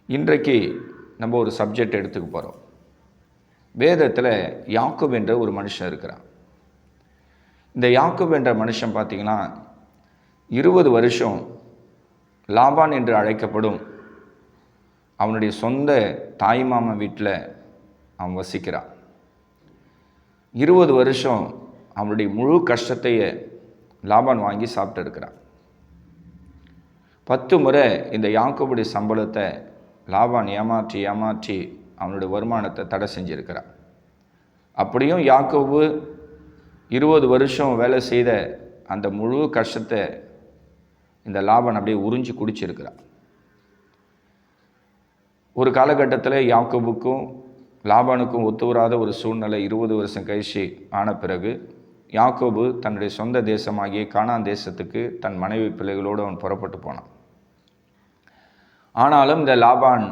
இன்றைக்கு நம்ம ஒரு சப்ஜெக்ட் எடுத்துக்க போகிறோம். வேதத்தில் யாக்கோபு என்ற ஒரு மனுஷன் இருக்கிறான். இந்த யாக்கோபு என்ற மனுஷன் பார்த்திங்கன்னா 20 வருஷம் லாபான் என்று அழைக்கப்படும் அவனுடைய சொந்த தாய்மாமன் வீட்டில் அவன் வசிக்கிறான். 20 வருஷம் அவனுடைய முழு கஷ்டத்தையே லாபான் வாங்கி சாப்பிட்டு இருக்கிறான். 10 முறை இந்த யாக்கோபுடைய சம்பளத்தை லாபான் ஏமாற்றி அவனுடைய வருமானத்தை தடை செஞ்சிருக்கிறான். அப்படியும் யாக்கோபு 20 வருஷம் வேலை செய்த அந்த முழு கஷ்டத்தை இந்த லாபான் அப்படியே உறிஞ்சி குடிச்சிருக்கிறான். ஒரு காலகட்டத்தில் யாக்கோபுக்கும் லாபானுக்கும் ஒத்து வராத ஒரு சூழ்நிலை 20 வருஷம் கழிச்சு ஆன பிறகு யாக்கோபு தன்னுடைய சொந்த தேசமாகிய கானான் தேசத்துக்கு தன் மனைவி பிள்ளைகளோடு அவன் புறப்பட்டு போனான். ஆனாலும் இந்த லாபான்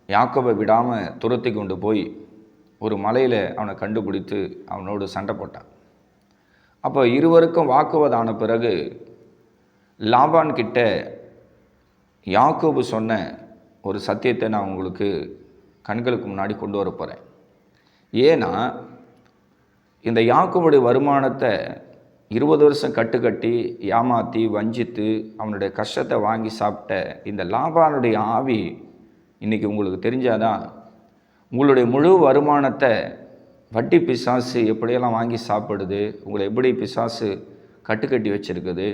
யாக்கோபை விடாமல் துரத்தி கொண்டு போய் ஒரு மலையில் அவனை கண்டுபிடித்து அவனோடு சண்டை போட்டான். அப்போ இருவருக்கும் வாக்குவாதான பிறகு லாபான் கிட்ட யாக்கோபு சொன்ன ஒரு சத்தியத்தை நான் உங்களுக்கு கண்களுக்கு முன்னாடி கொண்டு வர போகிறேன். ஏன்னா இந்த யாக்கோபுடைய வருமானத்தை 20 வருஷம் கட்டுக்கட்டி ஏமாற்றி வஞ்சித்து அவனுடைய கஷ்டத்தை வாங்கி சாப்பிட்ட இந்த லாபானுடைய ஆவி இன்றைக்கி உங்களுக்கு தெரிஞ்சாதான் உங்களுடைய முழு வருமானத்தை வட்டி பிசாசு எப்படியெல்லாம் வாங்கி சாப்பிடுது, உங்களை எப்படி பிசாசு கட்டுக்கட்டி வச்சுருக்குது,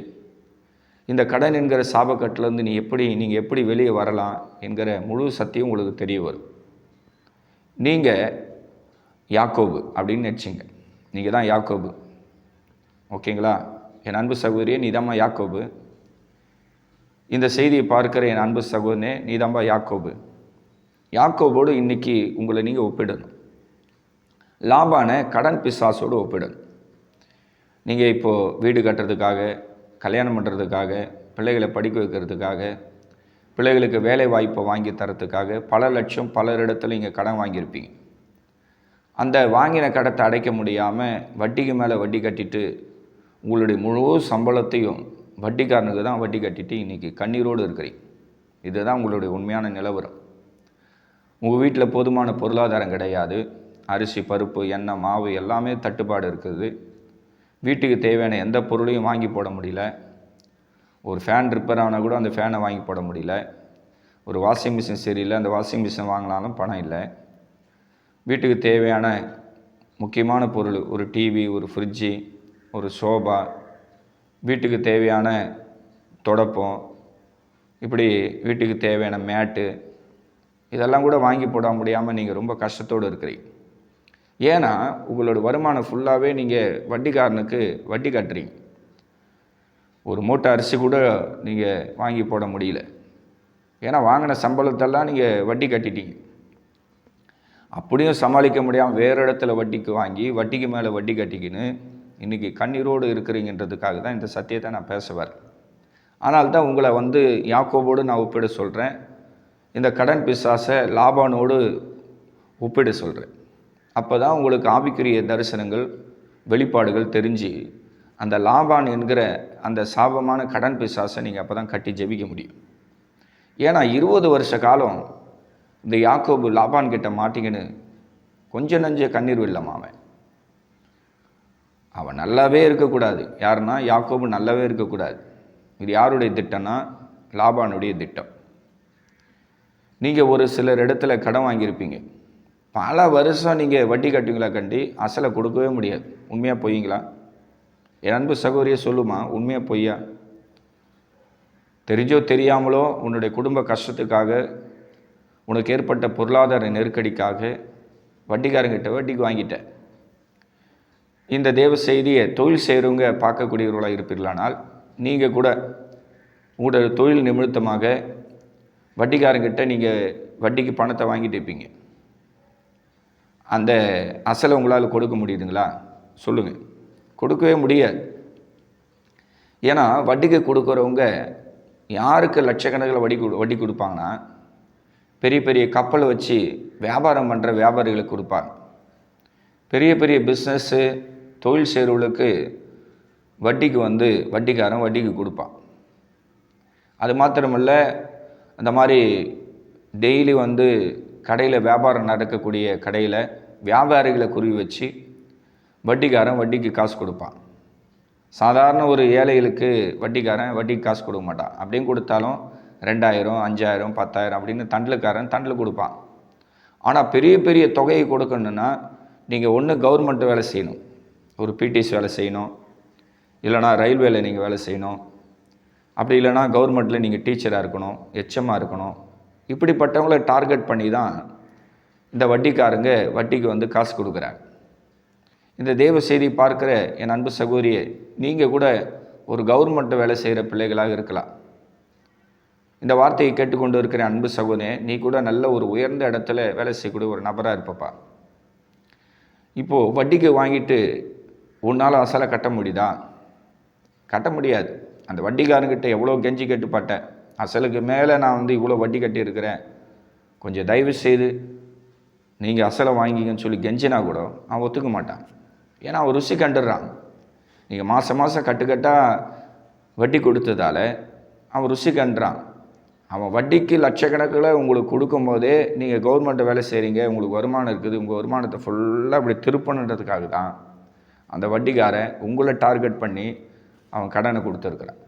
இந்த கடன் என்கிற சாபக்கட்டிலேருந்து நீங்கள் எப்படி வெளியே வரலாம் என்கிற முழு சத்தியம் உங்களுக்கு தெரிய வரும். நீங்கள் யாக்கோபு அப்படின்னு நினச்சிங்க, நீங்கள் தான் யாக்கோபு. ஓகேங்களா? என் அன்பு சகோதரியே, நீதாம்மா யாக்கோபு. இந்த செய்தியை பார்க்குற என் அன்பு சகோதரனே, நீதாம்பா யாக்கோபு. யாக்கோபோடு இன்றைக்கி உங்களை நீங்கள் ஒப்பிடணும். லாபானை கடன் பிசாசோடு ஒப்பிடணும். நீங்கள் இப்போது வீடு கட்டுறதுக்காக, கல்யாணம் பண்ணுறதுக்காக, பிள்ளைகளை படிக்க வைக்கிறதுக்காக, பிள்ளைகளுக்கு வேலை வாய்ப்பை வாங்கி தரத்துக்காக பல லட்சம் பலரிடத்தில் இங்கே கடன் வாங்கியிருப்பீங்க. அந்த வாங்கின கடத்தை அடைக்க முடியாமல் வட்டிக்கு மேலே வட்டி கட்டிட்டு உங்களுடைய முழு சம்பளத்தையும் வட்டிக்காரனுக்கு தான் வட்டி கட்டிட்டு இன்றைக்கி கண்ணீரோடு இருக்கிறீங்க. இதுதான் உங்களுடைய உண்மையான நிலவரம். உங்கள் வீட்டில் போதுமான பொருளாதாரம் கிடையாது. அரிசி, பருப்பு, எண்ணெய், மாவு எல்லாமே தட்டுப்பாடு இருக்குது. வீட்டுக்கு தேவையான எந்த பொருளையும் வாங்கி போட முடியல. ஒரு ஃபேன் ரிப்பேர் ஆனால் கூட அந்த ஃபேனை வாங்கி போட முடியல. ஒரு வாஷிங் மிஷின் சரியில்லை, அந்த வாஷிங் மிஷின் வாங்கினாலும் பணம் இல்லை. வீட்டுக்கு தேவையான முக்கியமான பொருள், ஒரு டிவி, ஒரு ஃப்ரிட்ஜு, ஒரு சோபா, வீட்டுக்கு தேவையான தொடப்பம், இப்படி வீட்டுக்கு தேவையான மேட்டு, இதெல்லாம் கூட வாங்கி போட முடியாமல் நீங்கள் ரொம்ப கஷ்டத்தோடு இருக்கிறீங்க. ஏன்னா உங்களோட வருமானம் ஃபுல்லாகவே நீங்கள் வட்டிக்காரனுக்கு வட்டி கட்டுறீங்க. ஒரு மூட்டை அரிசி கூட நீங்கள் வாங்கி போட முடியல. ஏன்னா வாங்கின சம்பளத்தெல்லாம் நீங்கள் வட்டி கட்டிட்டீங்க. அப்படியும் சமாளிக்க முடியாமல் வேறு இடத்துல வட்டிக்கு வாங்கி வட்டிக்கு மேலே வட்டி கட்டிக்கின்னு இன்றைக்கி கண்ணீரோடு இருக்கிறீங்கன்றதுக்காக தான் இந்த சத்தியத்தை நான் பேச வரேன். ஆனால் தான் உங்களை யாக்கோபோடு நான் ஒப்பிட சொல்கிறேன். இந்த கடன் பிசாசை லாபானோடு ஒப்பிட சொல்கிறேன். அப்போ தான் உங்களுக்கு ஆவிக்குரிய தரிசனங்கள், வெளிப்பாடுகள் தெரிஞ்சு அந்த லாபான் என்கிற அந்த சாபமான கடன் பிசாசை நீங்கள் அப்போ தான் கட்டி ஜெபிக்க முடியும். ஏன்னா 20 வருஷ காலம் இந்த யாக்கோபு லாபான் கிட்ட மாட்டிக்கின்னு கொஞ்சம் நஞ்ச கண்ணீர் வெள்ளம். அவன் நல்லாவே இருக்கக்கூடாது. யாருன்னா யாக்கோபு நல்லாவே இருக்கக்கூடாது. இது யாருடைய திட்டம்னா லாபானுடைய திட்டம். நீங்கள் ஒரு சிலர் இடத்துல கடன் வாங்கியிருப்பீங்க. பல வருஷம் நீங்கள் வட்டி கட்டுவீங்களா கண்டி அசலை கொடுக்கவே முடியாது. உண்மையாக பொய்யுங்களா? என் அன்பு சகோதரியை சொல்லுமா, உண்மையாக பொய்யா? தெரிஞ்சோ தெரியாமலோ உன்னுடைய குடும்ப கஷ்டத்துக்காக, உனக்கு ஏற்பட்ட பொருளாதார நெருக்கடிக்காக வட்டிக்காரங்கிட்ட வட்டிக்கு வாங்கிட்ட. இந்த தேவ செய்தியை தொழில் செய்கிறவங்க பார்க்கக்கூடியவர்களாக இருப்பீர்களானால் நீங்கள் கூட உங்களோட தொழில் நிமித்தமாக வட்டிக்காரங்கிட்ட நீங்கள் வட்டிக்கு பணத்தை வாங்கிட்டு இருப்பீங்க. அந்த அசலை உங்களால் கொடுக்க முடியுதுங்களா? சொல்லுங்கள். கொடுக்கவே முடியாது. ஏன்னா வட்டிக்கு கொடுக்குறவங்க யாருக்கு லட்சக்கணக்கில் வட்டி கொடுப்பாங்கன்னா பெரிய பெரிய கப்பலை வச்சு வியாபாரம் பண்ணுற வியாபாரிகளுக்கு கொடுப்பாங்க. பெரிய பெரிய பிஸ்னஸ்ஸு, தொழில் செய்கிறவர்களுக்கு வட்டிக்கு வட்டிக்காரன் வட்டிக்கு கொடுப்பான். அது மாத்திரமல்ல, அந்த மாதிரி டெய்லி கடையில் வியாபாரம் நடக்கக்கூடிய கடையில் வியாபாரிகளை குறி வச்சு வட்டிக்காரன் வட்டிக்கு காசு கொடுப்பான். சாதாரண ஒரு ஏழைகளுக்கு வட்டிக்காரன் வட்டிக்கு காசு கொடுக்க மாட்டான். அப்படியும் கொடுத்தாலும் 2000, 5000, 10,000 அப்படின்னு தண்டலுக்காரன் தண்டல் கொடுப்பான். ஆனால் பெரிய பெரிய தொகையை கொடுக்கணுன்னா நீங்கள் ஒன்று கவர்மெண்ட் வேலை செய்யணும், ஒரு பிடிஎஸ் வேலை செய்யணும், இல்லைனா ரயில்வேல நீங்கள் வேலை செய்யணும், அப்படி இல்லைனா கவர்மெண்ட்டில் நீங்கள் டீச்சராக இருக்கணும், எச்எம்மாக இருக்கணும். இப்படிப்பட்டவங்களை டார்கெட் பண்ணி தான் இந்த வட்டிக்காரங்க வட்டிக்கு காசு கொடுக்குறாங்க. இந்த தேவ செய்தி பார்க்குற என் அன்பு சகோதரியே, நீங்கள் கூட ஒரு கவர்மெண்ட் வேலை செய்கிற பிள்ளைகளாக இருக்கலாம். இந்த வார்த்தையை கேட்டுக்கொண்டு இருக்கிற அன்பு சகோதரனே, நீ கூட நல்ல ஒரு உயர்ந்த இடத்துல வேலை செய்யக்கூடிய ஒரு நபராக இருப்பப்பா. இப்போது வட்டிக்கு வாங்கிட்டு உன்னால் அசலை கட்ட முடியுதா? கட்ட முடியாது. அந்த வட்டிக்காரங்கிட்ட எவ்வளோ கெஞ்சி கேட்டுப்பட்டேன், அசலுக்கு மேலே நான் இவ்வளோ வட்டி கட்டியிருக்கிறேன், கொஞ்சம் தயவு செய்து நீங்கள் அசலை வாங்கிங்கன்னு சொல்லி கெஞ்சினா கூட அவன் ஒத்துக்க மாட்டான். ஏன்னா அவன் ருசி கண்டுடுறான். நீங்கள் மாதம் மாதம் கட்டுக்கட்டாக வட்டி கொடுத்ததால் அவன் ருசி கண்டுறான். அவன் வட்டிக்கு லட்சக்கணக்கில் உங்களுக்கு கொடுக்கும்போதே நீங்கள் கவர்மெண்ட்டு வேலை செய்கிறீங்க, உங்களுக்கு வருமானம் இருக்குது, உங்கள் வருமானத்தை ஃபுல்லாக அப்படி திருப்பணுன்றதுக்காக தான் அந்த வட்டிக்காரன் உங்களை டார்கெட் பண்ணி அவன் கடனை கொடுத்துருக்குறான்.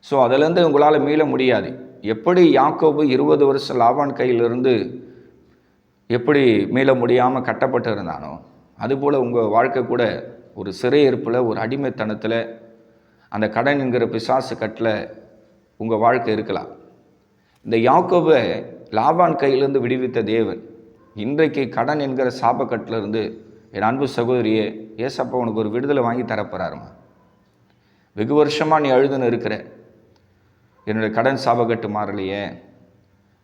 ஸோ அதிலேருந்து உங்களால் மீள முடியாது. எப்படி யாக்கோபு 20 வருஷம் லாபான் கையிலிருந்து எப்படி மீள முடியாமல் கட்டப்பட்டு இருந்தானோ, அதுபோல் உங்கள் வாழ்க்கை கூட ஒரு சிறையிருப்பில், ஒரு அடிமைத்தனத்தில், அந்த கடன் என்கிற பிசாசு கட்டில் உங்கள் வாழ்க்கை இருக்கலாம். இந்த யாக்கோபை லாபான் கையிலிருந்து விடுவித்த தேவன் இன்றைக்கு கடன் என்கிற சாபக்கட்டிலிருந்து என் அன்பு சகோதரியே, ஏசப்பா உனக்கு ஒரு விடுதலை வாங்கி தரப்போறாருமா. வெகு வருஷமாக நீ அழுதுன்னு இருக்கிற, என்னுடைய கடன் சாபக்கட்டு மாறலையே,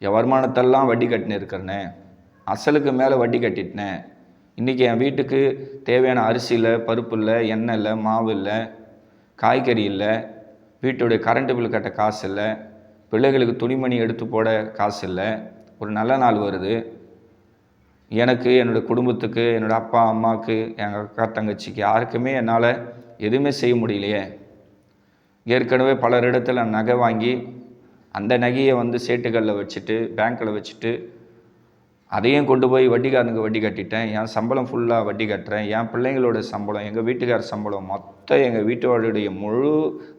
என் வருமானத்தெல்லாம் வட்டி கட்டின்னு இருக்கிறனே, அசலுக்கு மேலே வட்டி கட்டிட்டேன், இன்றைக்கி என் வீட்டுக்கு தேவையான அரிசி இல்லை, பருப்பு இல்லை, எண்ணெய் இல்லை, மாவு இல்லை, காய்கறி இல்லை, வீட்டுடைய கரண்ட் பில் கட்ட காசு இல்லை, பிள்ளைகளுக்கு துணிமணி எடுத்து போட காசு இல்லை, ஒரு நல்ல நாள் வருது, எனக்கு, என்னுடைய குடும்பத்துக்கு, என்னோடய அப்பா அம்மாவுக்கு, எங்கள் அக்கா தங்கச்சிக்கு யாருக்குமே என்னால் எதுவுமே செய்ய முடியலையே. ஏற்கனவே பலரிடத்தில் நான் நகை வாங்கி அந்த நகையை சேட்டுகளில் வச்சுட்டு, பேங்க்கில் வச்சுட்டு, அதையும் கொண்டு போய் வட்டிக்காரனுக்கு வட்டி கட்டிட்டேன், என் சம்பளம் ஃபுல்லாக வட்டி கட்டுறேன், என் பிள்ளைங்களோட சம்பளம், எங்கள் வீட்டுக்கார சம்பளம், மொத்தம் எங்கள் வீட்டோடைய முழு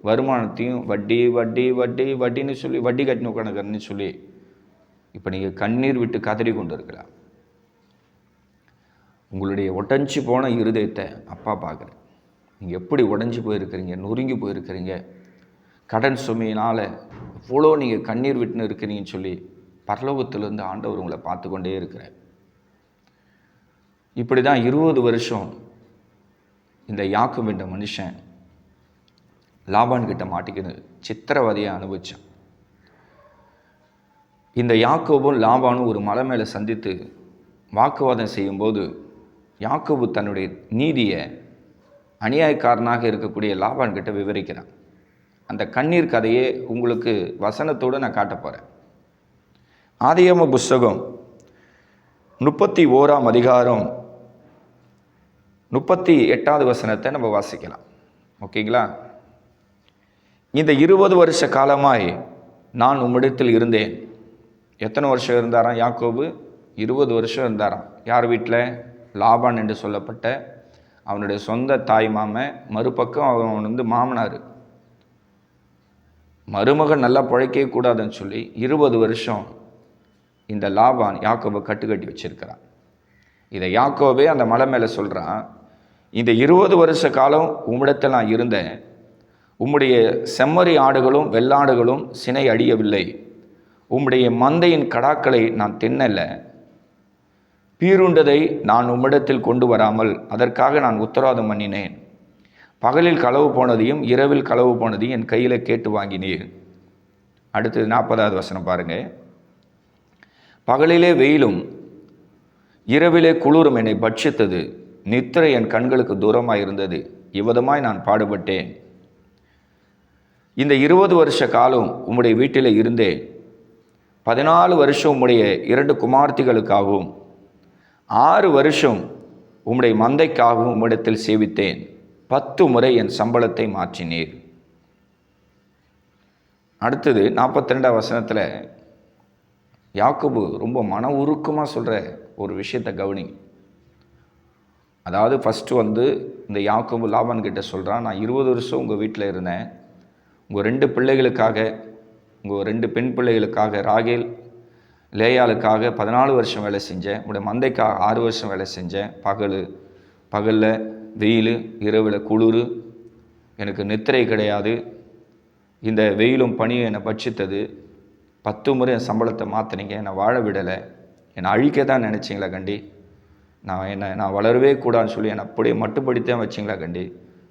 வருமானத்தையும் வட்டி வட்டி வட்டி வட்டின்னு சொல்லி வட்டி கட்டின உட்காந்துக்கிறேன்னு சொல்லி இப்போ நீங்கள் கண்ணீர் விட்டு கதறி கொண்டு இருக்கலாம். உங்களுடைய உடஞ்சி போன இருதயத்தை அப்பா பார்க்குறேன். நீங்கள் எப்படி உடஞ்சி போயிருக்கிறீங்க, நொறுங்கி போயிருக்கிறீங்க, கடன் சுமையினால் எவ்வளோ நீங்கள் கண்ணீர் விட்டுன்னு இருக்கிறீங்கன்னு சொல்லி பரலோகத்திலிருந்து ஆண்டவர் உங்களை பார்த்து கொண்டே இருக்கிறார். இப்படி தான் 20 வருஷம் இந்த யாக்கோபு என்ற மனுஷன் லாபான் கிட்ட மாட்டிக்கின்னு சித்திரவதையை அனுபவித்தான். இந்த யாக்கோபும் லாபானும் ஒரு மலை மேலே சந்தித்து வாக்குவாதம் செய்யும்போது யாக்கோபு தன்னுடைய நீதியை அநியாயக்காரனாக இருக்கக்கூடிய லாபான் கிட்ட விவரிக்கிறான். அந்த கண்ணீர் கதையை உங்களுக்கு வசனத்தோடு நான் காட்ட போகிறேன். ஆதியாகம புஸ்தகம் 31ஆம் அதிகாரம் 38வது வசனத்தை நம்ம வாசிக்கலாம். ஓகேங்களா? இந்த 20 வருஷ காலமாய் நான் உம்மிடத்தில் இருந்தேன். எத்தனை வருஷம் இருந்தாராம் யாக்கோபு? 20 வருஷம் இருந்தாராம். யார் வீட்டில்? லாபான் என்று சொல்லப்பட்ட அவனுடைய சொந்த தாய் மாமன், மறுபக்கம் அவன் மாமனார். மருமகன் நல்லா பிழைக்கவே கூடாதுன்னு சொல்லி 20 வருஷம் இந்த லாபான் யாக்கோபை கட்டுக்கட்டி வச்சிருக்கிறான். இதை யாக்கோபே அந்த மலை மேலே சொல்கிறான், இந்த 20 வருஷ காலம் உம்மிடத்தில் நான் இருந்தேன், உம்முடைய செம்மறி ஆடுகளும் வெள்ளாடுகளும் சினை அடியவில்லை, உம்முடைய மந்தையின் கடாக்களை நான் தின்னல, பீருண்டதை நான் உம்மிடத்தில் கொண்டு வராமல் அதற்காக நான் உத்தரவாதம் பண்ணினேன், பகலில் களவு போனதையும் இரவில் களவு போனதையும் என் கையில் கேட்டு வாங்கினீர். அடுத்தது 40வது வசனம் பாருங்கள். பகலிலே வெயிலும் இரவிலே குளிரும் என்னை பட்சித்தது, நித்திரை என் கண்களுக்கு தூரமாக இருந்தது, இவ்விதமாய் நான் பாடுபட்டேன். இந்த 20 வருஷ காலம் உம்முடைய வீட்டில் இருந்தேன். 14 வருஷம் உம்முடைய 2 குமார்த்திகளுக்காகவும் 6 வருஷம் உம்முடைய மந்தைக்காகவும் உம்மிடத்தில் சேவித்தேன். 10 முறை என் சம்பளத்தை மாற்றினீர். அடுத்தது 42ஆம் வசனத்தில் யாக்கோபு ரொம்ப மன உருக்கமாக சொல்கிற ஒரு விஷயத்தை கவனிங்க. அதாவது ஃபஸ்ட்டு இந்த யாக்கோபு லாபான் கிட்ட சொல்கிறான், நான் 20 வருஷம் உங்கள் வீட்டில் இருந்தேன். உங்கள் 2 பிள்ளைகளுக்காக, உங்கள் 2 பெண் பிள்ளைகளுக்காக, ராகேல் லேயாளுக்காக 14 வருஷம் வேலை செஞ்சேன். உங்களுடைய மந்தைக்காக 6 வருஷம் வேலை செஞ்சேன். பகலில் வெயில், இரவில் குளிர், எனக்கு நித்திரை கிடையாது. இந்த வெயிலும் பனியும் என்னை பட்சித்தது. 10 முறை என் சம்பளத்தை மாற்றினீங்க, என்னை வாழ விடலை, என்னை அழிக்க தான் நினச்சிங்களா கண்டி? நான் வளரவே கூடாதுன்னு சொல்லி என்னை அப்படியே மட்டுப்படுத்தான் வச்சிங்களா கண்டி?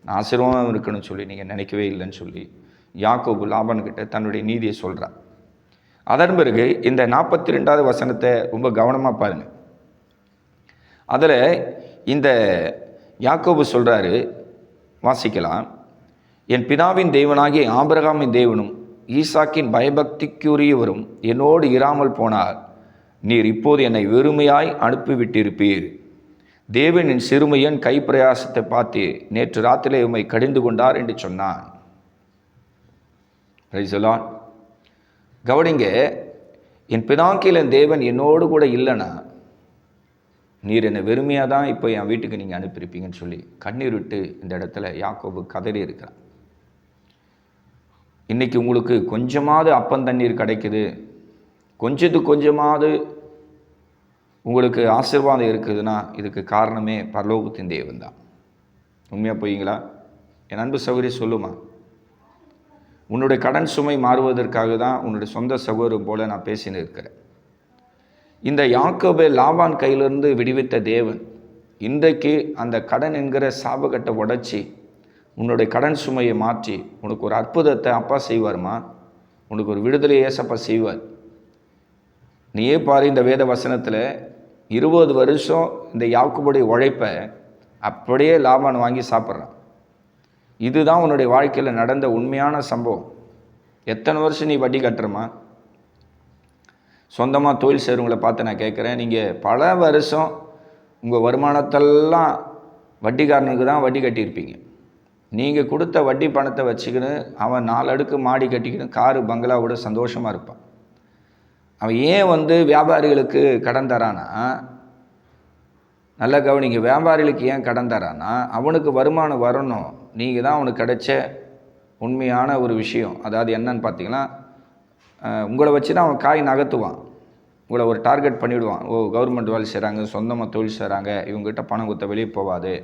நான் ஆசீர்வாதம் இருக்கணும்னு சொல்லி நீங்கள் நினைக்கவே இல்லைன்னு சொல்லி யாக்கோபு லாபான்கிட்ட தன்னுடைய நீதியை சொல்கிறான். அதன் பிறகு இந்த 42வது வசனத்தை ரொம்ப கவனமாக பாருங்கள். அதில் இந்த யாக்கோபு சொல்கிறாரு, வாசிக்கலாம். என் பிதாவின் தேவனாகிய ஆபிரகாமின் தேவனும் ஈசாக்கின் பயபக்திக்குரியவரும் என்னோடு இராமல் போனார். நீர் இப்போது என்னை வெறுமையாய் அனுப்பிவிட்டிருப்பீர். தேவன் என் சிறுமையன் கைப்பிரயாசத்தை பார்த்து நேற்று ராத்திரிலே உம்மை கடிந்து கொண்டார் என்று சொன்னான். கவனிங்க, என் பிதாக்கில தேவன் என்னோடு கூட இல்லைன்னா நீர் என்னை வெறுமையாக தான் இப்போ என் வீட்டுக்கு நீங்கள் அனுப்பியிருப்பீங்கன்னு சொல்லி கண்ணீர் விட்டு இந்த இடத்துல யாக்கோபு கதறி இருக்கிறான். இன்றைக்கி உங்களுக்கு கொஞ்சமாவது அப்பந்தண்ணீர் கிடைக்குது, கொஞ்சமாவது உங்களுக்கு ஆசீர்வாதம் இருக்குதுன்னா இதுக்கு காரணமே பரலோகத்தின் தேவன் தான். உண்மையாக போய்ங்களா? என் அன்பு சகோதரி சொல்லுமா, உன்னுடைய கடன் சுமை மாறுவதற்காக தான் உன்னுடைய சொந்த சகோதரர் போல நான் பேசின்னு இருக்கிறேன். இந்த யாக்கோபை லாபான் கையிலிருந்து விடுவித்த தேவன் இன்றைக்கு அந்த கடன் என்கிற சாபக்கட்டை உடைச்சி உன்னுடைய கடன் சுமையை மாற்றி உனக்கு ஒரு அற்புதத்தை அப்பா செய்வார்மா. உனக்கு ஒரு விடுதலை ஏசப்பா செய்வார். நீயே பாரு, இந்த வேத வசனத்தில் 20 வருஷம் இந்த யாக்கோபுடைய உழைப்பை அப்படியே லாபான் வாங்கி சாப்பிட்றான். இதுதான் உன்னுடைய வாழ்க்கையில் நடந்த உண்மையான சம்பவம். எத்தனை வருஷம் நீ வட்டி கட்டுறமா? சொந்தமாக தொழில் செய்கிறவங்களை பார்த்து நான் கேட்குறேன், நீங்கள் பல வருஷம் உங்கள் வருமானத்தெல்லாம் வட்டிக்காரனுக்கு தான் வட்டி கட்டியிருப்பீங்க. நீங்கள் கொடுத்த வட்டி பணத்தை வச்சுக்கின்னு அவன் 4 அடுக்கு மாடி கட்டிக்கின்னு காரு பங்களாவோட சந்தோஷமாக இருப்பான். அவன் ஏன் வியாபாரிகளுக்கு கடன் தரானா? நல்லா கவனிங்க, வியாபாரிகளுக்கு ஏன் கடன் தரானா? அவனுக்கு வருமானம் வரணும். நீங்கள் தான் அவனுக்கு கிடைச்ச உண்மையான ஒரு விஷயம். அதாவது என்னன்னு பார்த்தீங்கன்னா, உங்களை வச்சு தான் அவன் காய் நகர்த்துவான். உங்களை ஒரு டார்கெட் பண்ணிவிடுவான். கவர்மெண்ட் வேலை செய்கிறாங்க, சொந்தமாக தொழில் செய்கிறாங்க, இவங்ககிட்ட பணம் கொடுத்த வெளியே போகாது.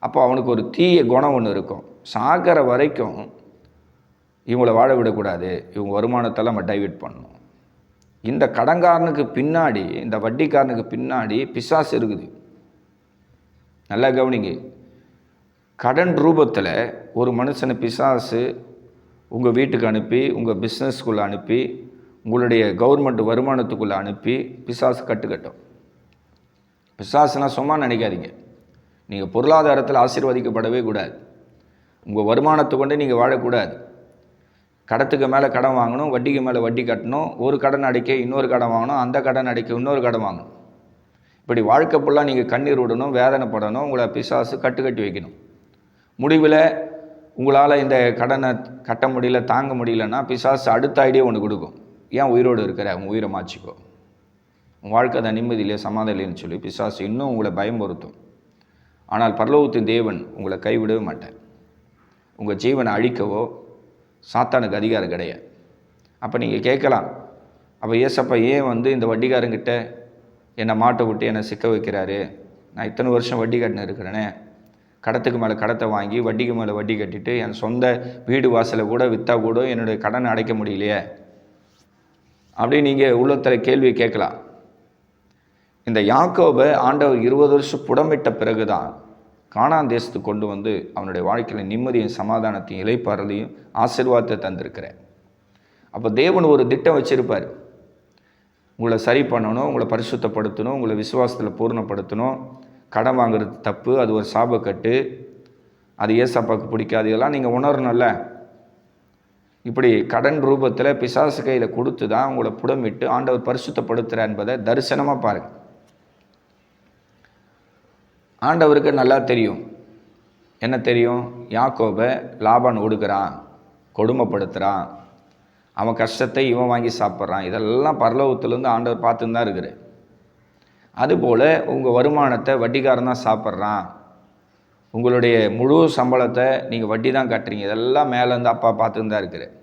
அப்போ அவனுக்கு ஒரு தீய குணம் ஒன்று இருக்கும். சாகிற வரைக்கும் இவங்களை வாழ விடக்கூடாது, இவங்க வருமானத்தெல்லாம் நம்ம டைவெர்ட் பண்ணணும். இந்த கடன்காரனுக்கு பின்னாடி, இந்த வட்டிக்காரனுக்கு பின்னாடி பிசாசு இருக்குது. நல்லா கவனிங்க, கடன் ரூபத்தில் ஒரு மனுஷனை பிசாசு உங்கள் வீட்டுக்கு அனுப்பி, உங்கள் பிஸ்னஸ்க்குள்ளே அனுப்பி, உங்களுடைய கவர்மெண்ட் வருமானத்துக்குள்ளே அனுப்பி பிசாசு கட்டுக்கட்டும். பிசாசுனா சும்மா நினைக்காதீங்க. நீங்கள் பொருளாதாரத்தில் ஆசீர்வதிக்கப்படவே கூடாது. உங்கள் வருமானத்தை கொண்டு நீங்கள் வாழக்கூடாது. கடத்துக்கு மேலே கடன் வாங்கணும், வட்டிக்கு மேலே வட்டி கட்டணும், ஒரு கடன் அடைக்க இன்னொரு கடன் வாங்கணும், அந்த கடன் அடைக்க இன்னொரு கடன் வாங்கணும். இப்படி வாழ்க்கை ஃபுல்லாக நீங்கள் கண்ணீர் விடணும், வேதனைப்படணும், உங்களை பிசாசு கட்டி வைக்கணும். முடிவில் உங்களால் இந்த கடனை கட்ட முடியல, தாங்க முடியலன்னா பிசாசு அடுத்த ஐடியா ஒன்று கொடுக்கும். ஏன் உயிரோடு இருக்கிற, உங்கள் உயிரை மாற்றிக்கோ, உங்கள் வாழ்க்கை தான் நிம்மதி இல்லையா, சமாதானம் இல்லைன்னு சொல்லி பிசாசு இன்னும் உங்களை பயமுறுத்தும். ஆனால் பரலோகத்தின் தேவன் உங்களை கைவிடவே மாட்டார். உங்கள் ஜீவனை அழிக்கவோ சாத்தானுக்கு அதிகாரம் கிடையாது. அப்போ நீங்கள் கேட்கலாம், அப்போ ஏசப்பா ஏன் இந்த வட்டிக்காரங்கிட்ட என்னை மாட்டை விட்டு என்னை சிக்க வைக்கிறாரு? நான் இத்தனை வருஷம் வட்டி கட்டின்னு இருக்கிறேனே, கடத்துக்கு மேலே கடத்தை வாங்கி வட்டிக்கு மேலே வட்டி கட்டிட்டு என் சொந்த வீடு வாசலை கூட விற்றா கூட என்னுடைய கடனை அடைக்க முடியலையே அப்படின்னு நீங்கள் உள்ளத்தில் கேள்வி கேட்கலாம். இந்த யாக்கோபை ஆண்டவர் 20 வருஷம் புடமிட்ட பிறகு தான் கானான் தேசத்துக்கு கொண்டு அவனுடைய வாழ்க்கையில் நிம்மதியும் சமாதானத்தையும் இளைப்பாறலையும் ஆசீர்வாதத்தை தந்திருக்கிறேன். அப்போ தேவன் ஒரு திட்டம் வச்சுருப்பார். உங்களை சரி பண்ணணும், உங்களை பரிசுத்தப்படுத்தணும், உங்களை விசுவாசத்தில் பூர்ணப்படுத்தணும். கடன் வாங்குறது தப்பு, அது ஒரு சாபக்கட்டு, அது ஏசப்பாவுக்கு பிடிக்காது, இதெல்லாம் நீங்கள் உணரணும்ல. இப்படி கடன் ரூபத்தில் பிசாசு கையில் கொடுத்து தான் உங்களை புடமிட்டு ஆண்டவர் பரிசுத்தப்படுத்துகிறார் என்பதை தரிசனமாக பாருங்கள். ஆண்டவருக்கு நல்லா தெரியும். என்ன தெரியும்? யாக்கோபை லாபான் ஒடுக்குறான், கொடுமைப்படுத்துகிறான், அவன் கஷ்டத்தை இவன் வாங்கி சாப்பிட்றான். இதெல்லாம் பரலோகத்திலேருந்து ஆண்டவர் பார்த்துன்னு தான் இருக்கிறார். அதுபோல் உங்கள் வருமானத்தை வட்டிக்காரன் தான் சாப்பிட்றான். உங்களுடைய முழு சம்பளத்தை நீங்கள் வட்டி தான் கட்டுறீங்க. இதெல்லாம் மேலேருந்து அப்பா பார்த்துன்னு தான் இருக்கிறார்.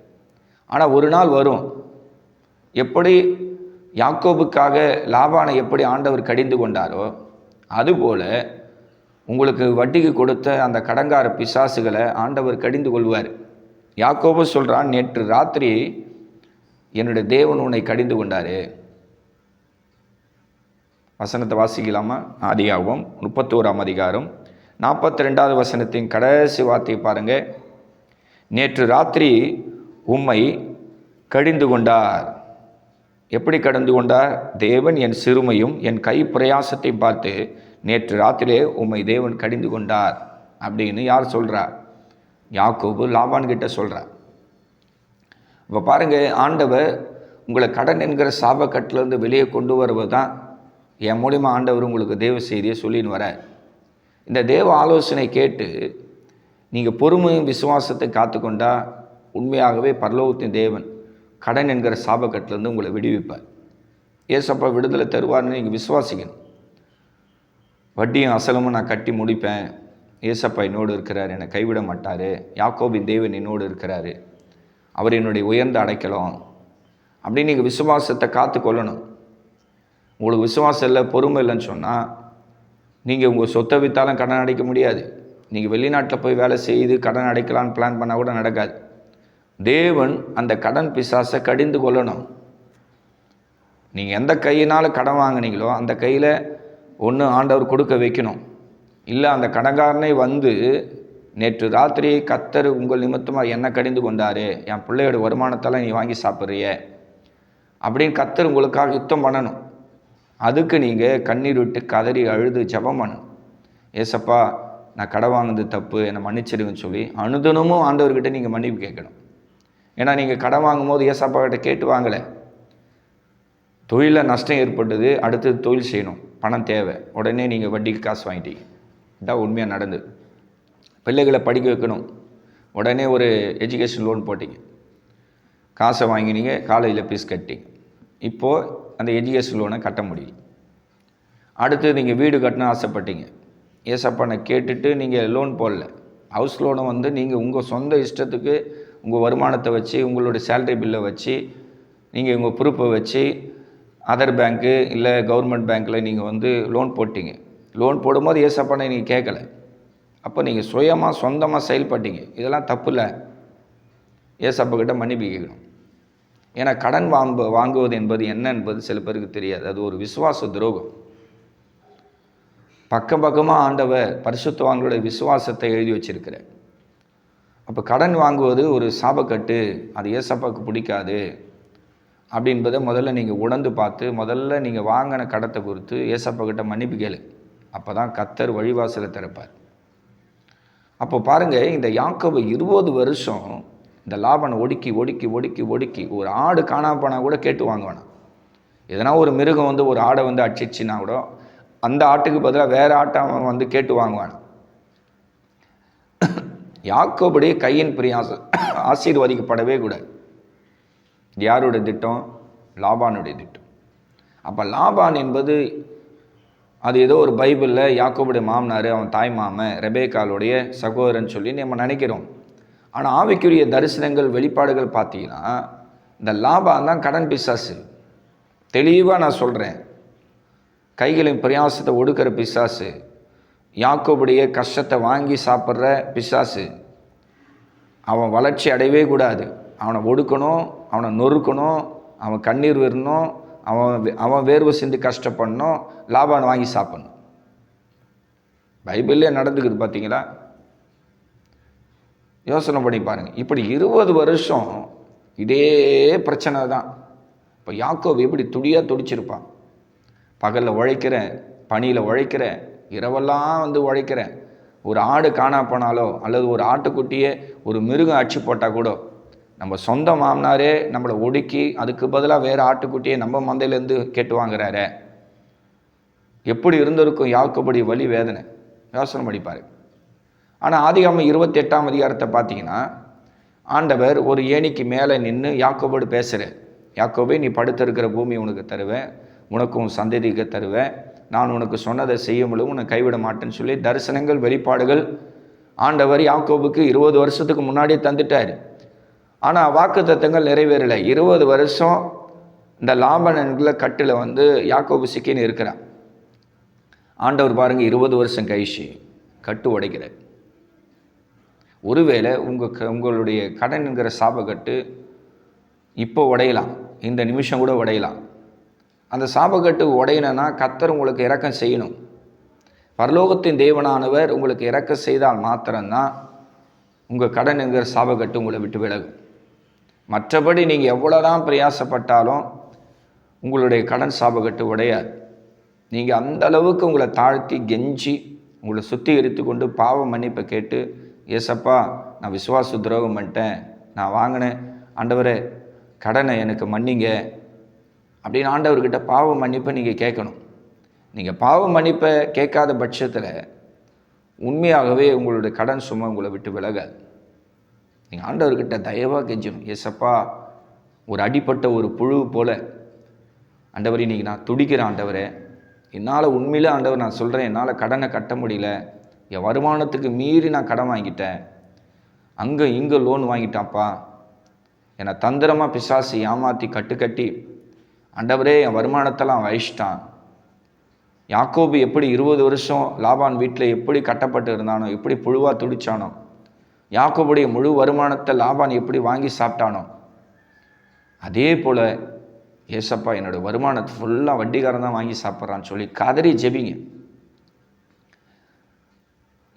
ஆனால் ஒரு நாள் வரும், எப்படி யாக்கோபுக்காக லாபானை எப்படி ஆண்டவர் கடிந்து கொண்டாரோ அதுபோல் உங்களுக்கு வட்டிக்கு கொடுத்த அந்த கடங்கார பிசாசுகளை ஆண்டவர் கடிந்து கொள்வார். யாக்கோபு சொல்கிறான், நேற்று ராத்திரி என்னுடைய தேவன் உன்னை கடிந்து கொண்டாரு. வசனத்தை வாசிக்கலாமா? ஆதியாகமம் 31ஆம் அதிகாரம் 42வது வசனத்தின் கடைசி வார்த்தையை பாருங்கள். நேற்று ராத்திரி உம்மை கடிந்து கொண்டார். எப்படி கடிந்து கொண்டார்? தேவன் என் சிறுமையும் என் கை பிரயாசத்தை பார்த்து நேற்று ராத்திரியே உம்மை தேவன் கடிந்து கொண்டார் அப்படின்னு யார் சொல்கிறார்? யாக்கோபு லாபான்கிட்ட சொல்கிறார். இப்போ பாருங்கள், ஆண்டவர் உங்களை கடன் என்கிற சாபக்கட்டிலேருந்து வெளியே கொண்டு வருவது தான் என் மூலிமா ஆண்டவர் உங்களுக்கு தேவ செய்தியை சொல்லின்னு வர. இந்த தேவ ஆலோசனை கேட்டு நீங்கள் பொறுமையும் விசுவாசத்தை காத்துக்கொண்டா உண்மையாகவே பரலோகத்தின் தேவன் கடன் என்கிற சாபக்கட்டிலேருந்து உங்களை விடுவிப்பார். ஏசப்பா விடுதலை தருவார்னு நீங்கள் விசுவாசிக்கணும். வட்டியும் அசலமும் நான் கட்டி முடிப்பேன், ஏசப்பா என்னோடு இருக்கிறார், என்னை கைவிட மாட்டார், யாக்கோபின் தேவன் என்னோடு இருக்கிறாரு, அவர் என்னுடைய உயர்ந்த அடைக்கலம் அப்படின்னு நீங்கள் விசுவாசத்தை காத்து கொள்ளணும். உங்களுக்கு விசுவாசம் இல்லை, பொறுமை இல்லைன்னு சொன்னால் நீங்கள் உங்கள் சொத்தை விற்றாலும் கடன் அடைக்க முடியாது. நீங்கள் வெளிநாட்டில் போய் வேலை செய்து கடன் அடைக்கலான்னு பிளான் பண்ணால் கூட நடக்காது. தேவன் அந்த கடன் பிசாசை கடிந்து கொள்ளணும். நீங்கள் எந்த கையினால் கடன் வாங்கினீங்களோ அந்த கையில் ஒன்று ஆண்டவர் கொடுக்க வைக்கணும். இல்லை அந்த கடன்காரனை வந்து நேற்று ராத்திரி கர்த்தர் உங்கள் நிமித்தமாக என்ன கடிந்து கொண்டாரு, என் பிள்ளையோட வருமானத்தால் நீ வாங்கி சாப்பிட்றிய அப்படின்னு கர்த்தர் உங்களுக்காக யுத்தம் பண்ணணும். அதுக்கு நீங்கள் கண்ணீர் விட்டு கதறி அழுது ஜெபம் பண்ணணும். ஏசப்பா நான் கடன் வாங்குனது தப்பு, என்னை மன்னிச்சிடுங்கன்னு சொல்லி அனுதினமும் ஆண்டவர்கிட்ட நீங்கள் மன்னிப்பு கேட்கணும். ஏன்னா நீங்கள் கடன் வாங்கும்போது ஏசப்பா கிட்ட கேட்டு வாங்கலை. தொழிலில் நஷ்டம் ஏற்பட்டது, அடுத்தது தொழில் செய்யணும், பணம் தேவை, உடனே நீங்கள் வட்டிக்கு காசு வாங்கிட்டீங்க. இதான் உண்மையாக நடந்தது. பிள்ளைகளை படிக்க வைக்கணும், உடனே ஒரு எஜுகேஷன் லோன் போட்டிங்க, காசை வாங்கினீங்க, காலேஜில் ஃபீஸ் கட்டிங்க. இப்போது அந்த எஜுகேஷன் லோனை கட்ட முடியல. அடுத்து நீங்கள் வீடு கட்டணும் ஆசைப்பட்டீங்க, ஏசப்பானை கேட்டுட்டு நீங்கள் லோன் போடல. ஹவுஸ் லோனை வந்து நீங்கள் உங்கள் சொந்த இஷ்டத்துக்கு உங்கள் வருமானத்தை வச்சு, உங்களுடைய சேலரி பில்லை வச்சு, நீங்கள் உங்கள் ப்ரூஃபை வச்சு அதர் பேங்க்கு இல்லை கவர்மெண்ட் பேங்க்கில் நீங்கள் வந்து லோன் போட்டிங்க. லோன் போடும்போது ஏசப்பானை நீங்கள் கேட்கலை. அப்போ நீங்கள் சுயமாக சொந்தமாக செயல்பட்டீங்க. இதெல்லாம் தப்பு இல்லை. ஏசப்பாக்கிட்ட மன்னிப்பு கேட்கணும். ஏன்னா கடன் வாங்குவது என்பது என்ன என்பது சில பேருக்கு தெரியாது. அது ஒரு விசுவாச துரோகம். பக்கமாக ஆண்டவர் பரிசுத்தவான்களுடைய விசுவாசத்தை எழுதி வச்சிருக்கிறார். அப்போ கடன் வாங்குவது ஒரு சாபக்கட்டு, அது ஏசப்பாவுக்கு பிடிக்காது அப்படின்பதை முதல்ல நீங்கள் உணர்ந்து பார்த்து முதல்ல நீங்கள் வாங்கின கடத்தை குறித்து ஏசப்பாக்கிட்ட மன்னிப்பு கேளு. அப்போ தான் கர்த்தர் வழிவாசலை திறப்பார். அப்போ பாருங்கள், இந்த யாக்கோபு 20 வருஷம் இந்த லாபானை ஒடுக்கி ஒடுக்கி ஒடுக்கி ஒடுக்கி ஒரு ஆடு காணாம போனால் கூட கேட்டு வாங்குவானா. எதனா ஒரு மிருகம் வந்து ஒரு ஆடை வந்து அடிச்சிச்சின்னா கூட அந்த ஆட்டுக்கு பதிலாக வேறு ஆட்டை அவன் வந்து கேட்டு வாங்குவானா. யாக்கோபுடைய கையின் பிரியாசம் ஆசீர்வதிக்கப்படவே கூடாது. யாருடைய திட்டம்? லாபானுடைய திட்டம். அப்போ லாபான் என்பது அது ஏதோ ஒரு பைபிளில் யாக்கோபுடைய மாமனார், அவன் தாய் மாமன், ரெபேக்காளுடைய சகோதரன் சொல்லி நம்ம நினைக்கிறோம். ஆனால் ஆவிக்குரிய தரிசனங்கள் வெளிப்பாடுகள் பார்த்தீங்கன்னா இந்த லாபான் தான் கடன் பிசாசு. தெளிவாக நான் சொல்கிறேன், கைகளின் பிரயாசத்தை ஒடுக்கிற பிசாசு, யாக்கோபுடைய கஷ்டத்தை வாங்கி சாப்பிட்ற பிசாசு. அவன் வளர்ச்சி அடையவே கூடாது. அவனை ஒடுக்கணும், அவனை நொறுக்கணும், அவன் கண்ணீர் வரணும், அவன் வேர்வை சிந்து கஷ்டப்படணும், லாபானை வாங்கி சாப்பிடணும். பைபிள்லேயே நடந்துக்குது பார்த்தீங்களா? யோசனை பண்ணி பாருங்கள். இப்படி 20 வருஷம் இதே பிரச்சனை தான். இப்போ யாக்கோபு எப்படி துடிச்சிருப்பான். பகலில் உழைக்கிறேன், பனியில் உழைக்கிறேன், இரவெல்லாம் வந்து உழைக்கிறேன். ஒரு ஆடு காணா போனாலோ அல்லது ஒரு ஆட்டுக்குட்டியே ஒரு மிருகம் அடிச்சு போட்டால் கூட நம்ம சொந்த மாமனாரே நம்மளை ஒடுக்கி அதுக்கு பதிலாக வேறு ஆட்டுக்குட்டியை நம்ம மந்தையிலேருந்து கேட்டு வாங்குறாரு. எப்படி இருந்திருக்கும் யாக்கோபுடைய வலி வேதனை. யோசனை படிப்பார். ஆனால் ஆதிகாமம் 28ஆம் அதிகாரத்தை பார்த்தீங்கன்னா ஆண்டவர் ஒரு ஏணிக்கு மேலே நின்று யாக்கோபோடு பேசுகிறார். யாக்கோபே, நீ படுத்திருக்கிற பூமி உனக்கு தருவேன், உனக்கும் சந்ததிக்கு தருவேன், நான் உனக்கு சொன்னதை செய்ய முடியும், உன்னை கைவிட மாட்டேன்னு சொல்லி தரிசனங்கள் வெளிப்பாடுகள் ஆண்டவர் யாக்கோபுக்கு 20 வருஷத்துக்கு முன்னாடியே தந்துட்டார். ஆனால் வாக்குத்தத்தங்கள் நிறைவேறலை. 20 வருஷம் இந்த லாபான் என்கிற கட்டில் யாக்கோபு சிக்கின்னு இருக்கிறான். ஆண்டவர் பாருங்க, 20 வருஷம் கழிச்சு கட்டு உடைக்கிறார். ஒருவேளை உங்களுடைய கடன் என்கிற சாபக்கட்டு இப்போ உடையலாம், இந்த நிமிஷம் கூட உடையலாம். அந்த சாபக்கட்டு உடையணும்னா கர்த்தர் உங்களுக்கு இரக்கம் செய்யணும். பரலோகத்தின் தேவனானவர் உங்களுக்கு இரக்கம் செய்தால் மாத்திரம்தான் உங்கள் கடன் என்கிற சாபக்கட்டு உங்களை விட்டு விலகும். மற்றபடி நீங்கள் எவ்வளோதான் பிரயாசப்பட்டாலும் உங்களுடைய கடன் சாபக்கட்டு உடையாது. நீங்கள் அந்த அளவுக்கு உங்களை தாழ்த்தி கெஞ்சி உங்களை சுத்திகரித்து கொண்டு பாவ மன்னிப்பை கேட்டு, ஏசப்பா நான் விசுவாச துரோகம் பண்ணிட்டேன், நான் வாங்கினேன் ஆண்டவரே கடனை எனக்கு மன்னிங்க அப்படின்னு ஆண்டவர்கிட்ட பாவ மன்னிப்பை நீங்கள் கேட்கணும். நீங்கள் பாவ மன்னிப்பை கேட்காத பட்சத்தில் உண்மையாகவே உங்களுடைய கடன் சும்மா உங்களை விட்டு விலகாது. நீங்கள் ஆண்டவர்கிட்ட தயவாக கெஞ்சணும். ஏசப்பா, ஒரு அடிப்பட்ட ஒரு புழு போல் ஆண்டவரே இன்றைக்கி நான் துடிக்கிறேன் ஆண்டவரே, என்னால் உண்மையிலே ஆண்டவர் நான் சொல்கிறேன், என்னால் கடனை கட்ட முடியல, என் வருமானத்துக்கு மீறி நான் கடன் வாங்கிட்டேன், அங்கே இங்கே லோன் வாங்கிட்டான்ப்பா, என்னை தந்திரமாக பிசாசு ஏமாற்றி கட்டி ஆண்டவரே என் வருமானத்தெல்லாம் வழிச்சிட்டான். யாக்கோபு எப்படி 20 வருஷம் லாபான் வீட்டில் எப்படி கட்டப்பட்டு இருந்தானோ, எப்படி புழுவாக துடிச்சானோ, யாக்கோபுடைய முழு வருமானத்தை லாபான் எப்படி வாங்கி சாப்பிட்டானோ, அதே போல் ஏசப்பா என்னோடய வருமானத்தை ஃபுல்லாக வட்டிக்காரன் தான் வாங்கி சாப்பிட்றான்னு சொல்லி கதறி ஜெபிங்க.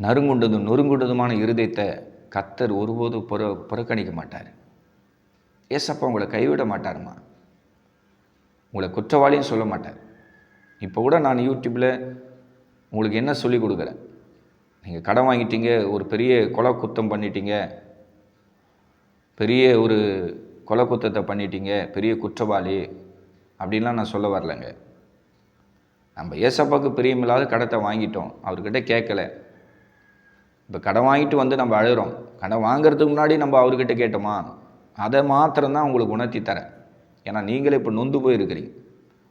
நறுங்குண்டதும் நொறுங்குண்டதுமான இருதயத்தை கர்த்தர் ஒருபோதும் புறக்கணிக்க மாட்டார். ஏசப்பா உங்களை கைவிட மாட்டாருமா, உங்களை குற்றவாளின்னு சொல்ல மாட்டார். இப்போ கூட நான் யூடியூப்பில் உங்களுக்கு என்ன சொல்லி கொடுக்குறேன், நீங்கள் கடன் வாங்கிட்டீங்க, ஒரு பெரிய கொலை குத்தம் பண்ணிட்டீங்க, பெரிய ஒரு கொலை குத்தத்தை பண்ணிட்டீங்க, பெரிய குற்றவாளி அப்படின்லாம் நான் சொல்ல வரலைங்க. நம்ம ஏசப்பாவுக்கு பிரியமில்லாத கடத்தை வாங்கிட்டோம், அவர்கிட்ட கேட்கலை. இப்போ கடன் வாங்கிட்டு நம்ம அழுகிறோம். கடன் வாங்கிறதுக்கு முன்னாடி நம்ம அவர்கிட்ட கேட்டோமா, அதை மாத்திரம்தான் உங்களுக்கு உணர்த்தி தரேன். ஏன்னா நீங்களே இப்போ நொந்து போயிருக்கிறீங்க.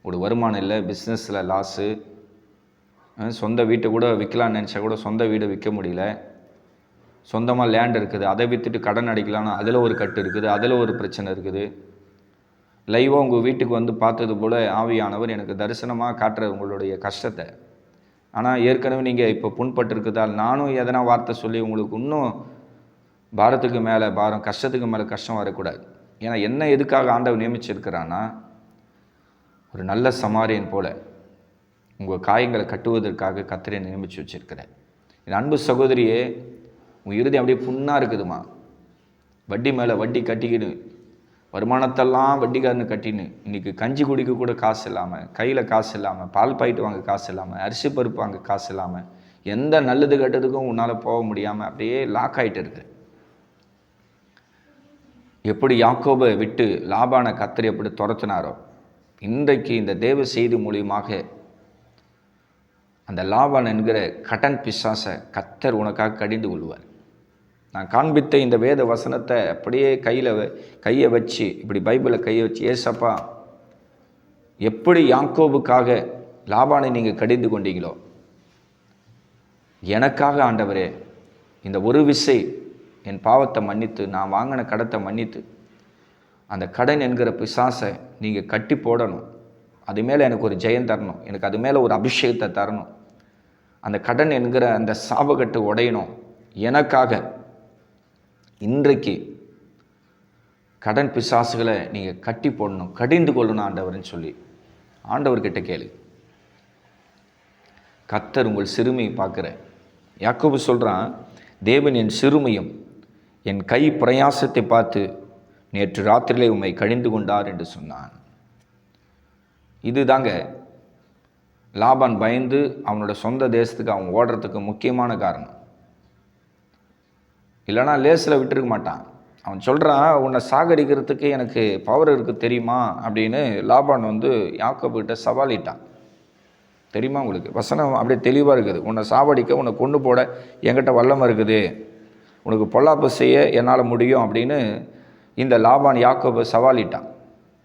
உங்களுக்கு வருமானம் இல்லை, பிஸ்னஸில் லாஸு, சொந்த வீட்டை கூட விற்கலான்னு நினச்சா கூட சொந்த வீடை விற்க முடியல, சொந்தமாக லேண்ட் இருக்குது அதை விற்றுட்டு கடன் அடைக்கலான்னா அதில் ஒரு கட்டு இருக்குது, அதில் ஒரு பிரச்சனை இருக்குது. லைவாக உங்கள் வீட்டுக்கு பார்த்தது போல் ஆவியானவர் எனக்கு தரிசனமாக காட்டுற உங்களுடைய கஷ்டத்தை. ஆனால் ஏற்கனவே நீங்கள் இப்போ புண்பட்டுருக்குதால் நானும் எதனா வார்த்தை சொல்லி உங்களுக்கு இன்னும் பாரத்துக்கு மேலே பாரம், கஷ்டத்துக்கு மேலே கஷ்டம் வரக்கூடாது. ஏன்னா என்ன எதுக்காக ஆண்டவர் நியமிச்சிருக்கிறான்னா, ஒரு நல்ல சமாரியன் போல் உங்கள் காயங்களை கட்டுவதற்காக கர்த்தரை நியமித்து வச்சிருக்கிறார். என் அன்பு சகோதரியே, உன் இறுதி அப்படியே புண்ணாக இருக்குதுமா, வட்டி மேலே வட்டி கட்டிக்கின்னு வருமானத்தெல்லாம் வட்டிக்காரனு கட்டின்னு இன்றைக்கி கஞ்சி குடிக்க கூட காசு இல்லாமல், கையில் காசு இல்லாமல், பால் பாயிட்டு வாங்க காசு இல்லாமல், அரிசி பருப்பு வாங்க காசு இல்லாமல், எந்த நல்லது கெட்டதுக்கும் உன்னால் போக முடியாமல் அப்படியே லாக் ஆகிட்டு இருக்கு. எப்படி யாக்கோபை விட்டு லாபானை கர்த்தர் எப்படி துரத்தினாரோ, இன்றைக்கு இந்த தேவ செய்தி மூலியமாக அந்த லாபான் என்கிற கடன் பிசாசை கர்த்தர் உனக்காக கடிந்து கொள்வார். நான் காண்பித்த இந்த வேத வசனத்தை அப்படியே கையை வச்சு இப்படி பைபிளை கையை வச்சு, ஏசப்பா எப்படி யாக்கோபுக்காக லாபானை நீங்கள் கடிந்து கொண்டீங்களோ, எனக்காக ஆண்டவரே இந்த ஒரு விசை என் பாவத்தை மன்னித்து, நான் வாங்கின கடத்தை மன்னித்து, அந்த கடன் என்கிற பிசாசை நீங்கள் கட்டி போடணும். அது மேலே எனக்கு ஒரு ஜெயம் தரணும், எனக்கு அது மேலே ஒரு அபிஷேகத்தை தரணும். அந்த கடன் என்கிற அந்த சாபக்கட்டு உடையணும். எனக்காக இன்றைக்கு கடன் பிசாசுகளை நீங்கள் கட்டி போடணும், கடிந்து கொள்ளணும் ஆண்டவர்னு சொல்லி ஆண்டவர்கிட்ட கேளு. கர்த்தர் உங்கள் சிறுமையை பார்க்குற. யாக்கோபு சொல்கிறான், தேவன் என் சிறுமையும் என் கை பிரயாசத்தை பார்த்து நேற்று ராத்திரிலே உம்மை கடிந்து கொண்டார் என்று சொன்னான். இது தாங்க லாபான் பயந்து அவனோட சொந்த தேசத்துக்கு அவன் ஓடுறதுக்கு முக்கியமான காரணம். இல்லைனா லேசில் விட்டுருக்க மாட்டான். அவன் சொல்கிறான், உன்னை சாகடிக்கிறதுக்கு எனக்கு பவர் இருக்குது தெரியுமா அப்படின்னு லாபான் யாக்கோபுகிட்ட சவாலிட்டான். தெரியுமா உங்களுக்கு? வசனம் அப்படியே தெளிவாக இருக்குது. உன்னை சாவடிக்க, உன்னை கொண்டு போட என்கிட்ட வல்லமை இருக்குது, உனக்கு பொல்லாப்பு செய்ய என்னால் முடியும் அப்படின்னு இந்த லாபான் யாக்கோபை சவாலிட்டான்.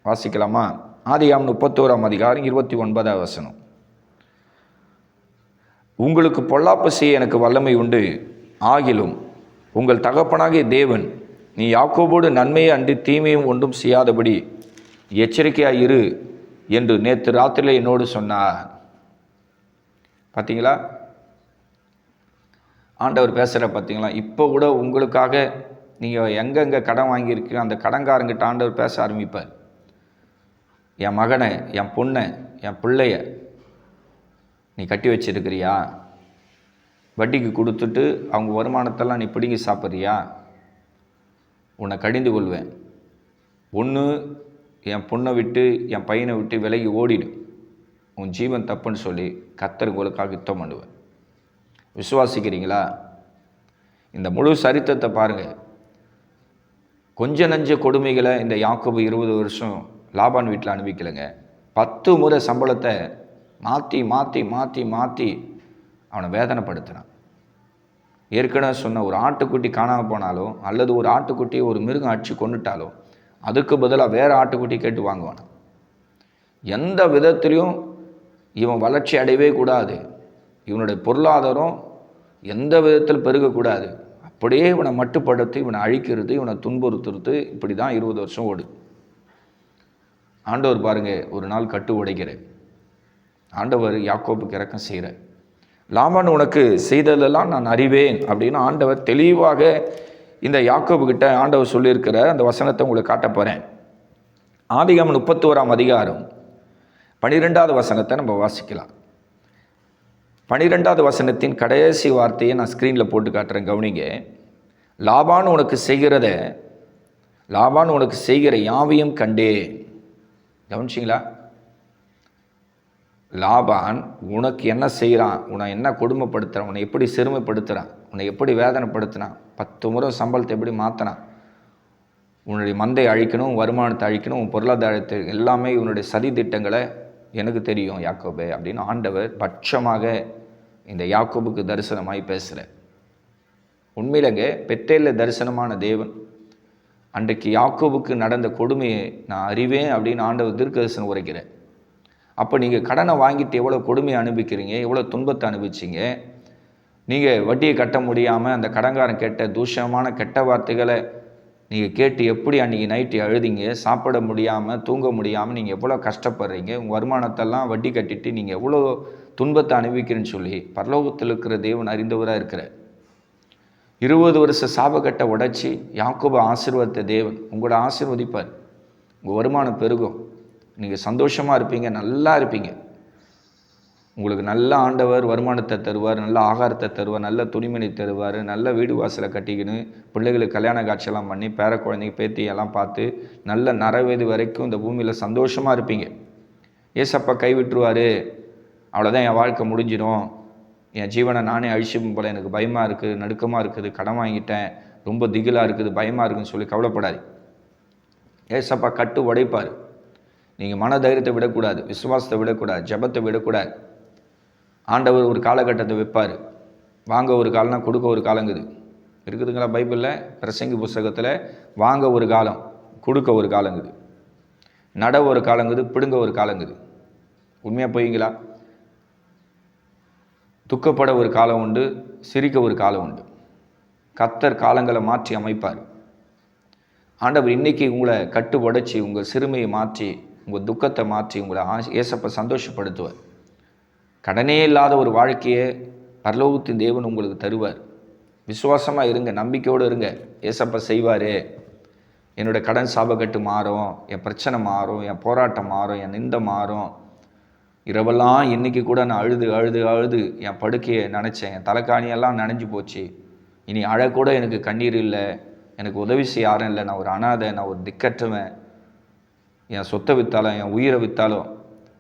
வாசிக்கலாமா? ஆதியாகமம் 31 அதிகாரம் 29 வசனம். உங்களுக்கு பொல்லாப்பு செய்ய எனக்கு வல்லமை உண்டு, ஆகிலும் உங்கள் தகப்பனாகிய தேவன் நீ யாக்கோபோடு நன்மையை அன்றி தீமையும் ஒன்றும் செய்யாதபடி எச்சரிக்கையாக இரு என்று நேற்று ராத்திரியில் என்னோடு சொன்னார். பார்த்தீங்களா? ஆண்டவர் பேசுகிற பார்த்தீங்களா? இப்போ கூட உங்களுக்காக நீங்கள் எங்கெங்கே கடன் வாங்கியிருக்கீங்க அந்த கடன்காரங்கிட்ட ஆண்டவர் பேச ஆரம்பிப்பார். என் மகனை, என் பொண்ணை, என் பிள்ளைய நீ கட்டி வச்சிருக்கிறியா? வட்டிக்கு கொடுத்துட்டு அவங்க வருமானத்தெல்லாம் நீ பிடுங்கி சாப்பிட்றியா? உன்னை கடிந்து கொள்வேன். ஒன்று என் பொண்ணை விட்டு என் பையனை விட்டு விலகி ஓடிடு, உன் ஜீவன் தப்புன்னு சொல்லி கர்த்தர் உங்களுக்காக யுத்தம் பண்ணுவேன். விசுவாசிக்கிறீங்களா? இந்த முழு சரித்திரத்தை பாருங்கள். கொஞ்ச நஞ்ச கொடுமைகளை இந்த யாக்கோபு 20 வருஷம் லாபான் வீட்டில் அனுபவிக்கலைங்க. 10 முறை சம்பளத்தை மாற்றி மாற்றி மாற்றி மாற்றி அவனை வேதனைப்படுத்தினான். ஏற்கனவே சொன்ன ஒரு ஆட்டுக்குட்டி காணாமல் போனாலோ அல்லது ஒரு ஆட்டுக்குட்டியை ஒரு மிருகம் அடித்து கொண்டுட்டாலோ அதுக்கு பதிலாக வேறு ஆட்டுக்குட்டி கேட்டு வாங்குவான். எந்த விதத்திலையும் இவன் வளர்ச்சி அடையவே கூடாது, இவனுடைய பொருளாதாரம் எந்த விதத்தில் பெருகக்கூடாது, அப்படியே இவனை மட்டுப்படுத்தி இவனை அழிக்கிறது, இவனை துன்புறுத்துறது, இப்படி தான் 20 வருஷம் ஓடு. ஆண்டவர் பாருங்கள், ஒரு நாள் கட்டு உடைக்கிறேன். ஆண்டவர் யாக்கோபுக்கு இரக்கம் செய்கிறார். லாபான் உனக்கு செய்ததெல்லாம் நான் அறிவேன் அப்படின்னு ஆண்டவர் தெளிவாக இந்த யாக்கோபுக்கிட்ட ஆண்டவர் சொல்லியிருக்கிற அந்த வசனத்தை உங்களுக்கு காட்ட போகிறேன். ஆதியாகமம் 31 அதிகாரம் 12வது வசனத்தை நம்ம வாசிக்கலாம். 12வது வசனத்தின் கடைசி வார்த்தையை நான் ஸ்க்ரீனில் போட்டு காட்டுறேன், கவனிங்க. லாபான் உனக்கு செய்கிற யாவையும் கண்டே. கவனிச்சிங்களா? லாபான் உனக்கு என்ன செய்கிறான், உன்னை என்ன கொடுமைப்படுத்துகிறான், உன்னை எப்படி சிறுமைப்படுத்துகிறான், உன்னை எப்படி வேதனைப்படுத்தினான், 10 முறை சம்பளத்தை எப்படி மாற்றினான், உன்னுடைய மந்தை அழிக்கணும், வருமானத்தை அழிக்கணும், உன் பொருளாதாரத்தை எல்லாமே உன்னுடைய சதி திட்டங்களை எனக்கு தெரியும் யாக்கோபே அப்படின்னு ஆண்டவர் பட்சமாக இந்த யாக்கோபுக்கு தரிசனமாய் பேசுகிறார். உண்மையிலங்க பெத்தேலில் தரிசனமான தேவன் அன்றைக்கு யாக்கோபுக்கு நடந்த கொடுமையை நான் அறிவேன் அப்படின்னு ஆண்டவர் தீர்க்கதரிசனம் உரைக்கிறேன். அப்போ நீங்கள் கடனை வாங்கிட்டு எவ்வளோ கொடுமையை அனுபவிக்கிறீங்க, எவ்வளோ துன்பத்தை அனுபவிச்சிங்க. நீங்கள் வட்டியை கட்ட முடியாமல் அந்த கடன்காரன் கேட்ட தூஷணமான கெட்ட வார்த்தைகளை நீங்கள் கேட்டு எப்படி அன்றைக்கி நைட்டு அழுதிங்க, சாப்பிட முடியாமல் தூங்க முடியாமல் நீங்கள் எவ்வளோ கஷ்டப்படுறீங்க, உங்கள் வருமானத்தெல்லாம் வட்டி கட்டிட்டு நீங்கள் எவ்வளோ துன்பத்தை அனுபவிக்கிறேன்னு சொல்லி பரலோகத்தில் இருக்கிற தேவன் அறிந்தவராக இருக்கிறார். 20 வருஷ சாபக்கட்டை உடைச்சி யாக்கோபு ஆசீர்வதித்த தேவன் உங்களோட ஆசீர்வதிப்பார். உங்கள் வருமானம் பெருகும், நீங்கள் சந்தோஷமாக இருப்பீங்க, நல்லா இருப்பீங்க. உங்களுக்கு நல்ல ஆண்டவர் வருமானத்தை தருவார், நல்ல ஆகாரத்தை தருவார், நல்ல துணிமணி தருவார், நல்ல வீடு வாசலை கட்டிக்கின்னு பிள்ளைகளுக்கு கல்யாண காட்சியெல்லாம் பண்ணி பேர குழந்தைங்க பேத்தியெல்லாம் பார்த்து நல்ல நரவயது வரைக்கும் இந்த பூமியில் சந்தோஷமாக இருப்பீங்க. ஏசப்பா கைவிட்டுருவார், அவ்வளோதான், என் வாழ்க்கை முடிஞ்சிடும், என் ஜீவனை நானே அழிச்சும் போல் எனக்கு பயமாக இருக்குது, நடுக்கமாக இருக்குது, கடன் வாங்கிட்டேன், ரொம்ப திகிலாக இருக்குது, பயமாக இருக்குதுன்னு சொல்லி கவலைப்படாது. ஏசப்பா கட்டு உடைப்பார். நீங்கள் மன தைரியத்தை விடக்கூடாது, விசுவாசத்தை விடக்கூடாது, ஜபத்தை விடக்கூடாது. ஆண்டவர் ஒரு காலகட்டத்தை வைப்பார். வாங்க ஒரு காலம்னா கொடுக்க ஒரு காலங்குது இருக்குதுங்களா? பைபிளில் பிரசங்கி புஸ்தகத்தில் வாங்க ஒரு காலம், கொடுக்க ஒரு காலங்குது, நட ஒரு காலங்குது, பிடுங்க ஒரு காலங்குது. உண்மையாக போய்ங்களா? துக்கப்பட ஒரு காலம் உண்டு, சிரிக்க ஒரு காலம் உண்டு. கர்த்தர் காலங்களை மாற்றி அமைப்பார். ஆண்டவர் இன்றைக்கி உங்களை கட்டு உடைச்சி உங்கள் சிறுமையை மாற்றி உங்கள் துக்கத்தை மாற்றி உங்களை ஏசப்ப சந்தோஷப்படுத்துவார். கடனே இல்லாத ஒரு வாழ்க்கையை பரலோகத்தின் தேவன் உங்களுக்கு தருவார். விசுவாசமாக இருங்க, நம்பிக்கையோடு இருங்க. ஏசப்பா செய்வார். என்னோடய கடன் சாபக்கட்டு மாறும், என் பிரச்சனை மாறும், என் போராட்டம் மாறும், என் நிந்தை மாறும். இரவெல்லாம் இன்றைக்கி கூட நான் அழுது அழுது அழுது என் படுக்கையை நினச்சேன், என் தலைக்காணியெல்லாம் நனைஞ்சு போச்சு. இனி அழக்கூட எனக்கு கண்ணீர் இல்லை, எனக்கு உதவி செய்ய யாரும் இல்லை, நான் ஒரு அனாதை, நான் ஒரு திக்கற்றவன். என் சொத்தை விற்றாலும் என் உயிரை விற்றாலும்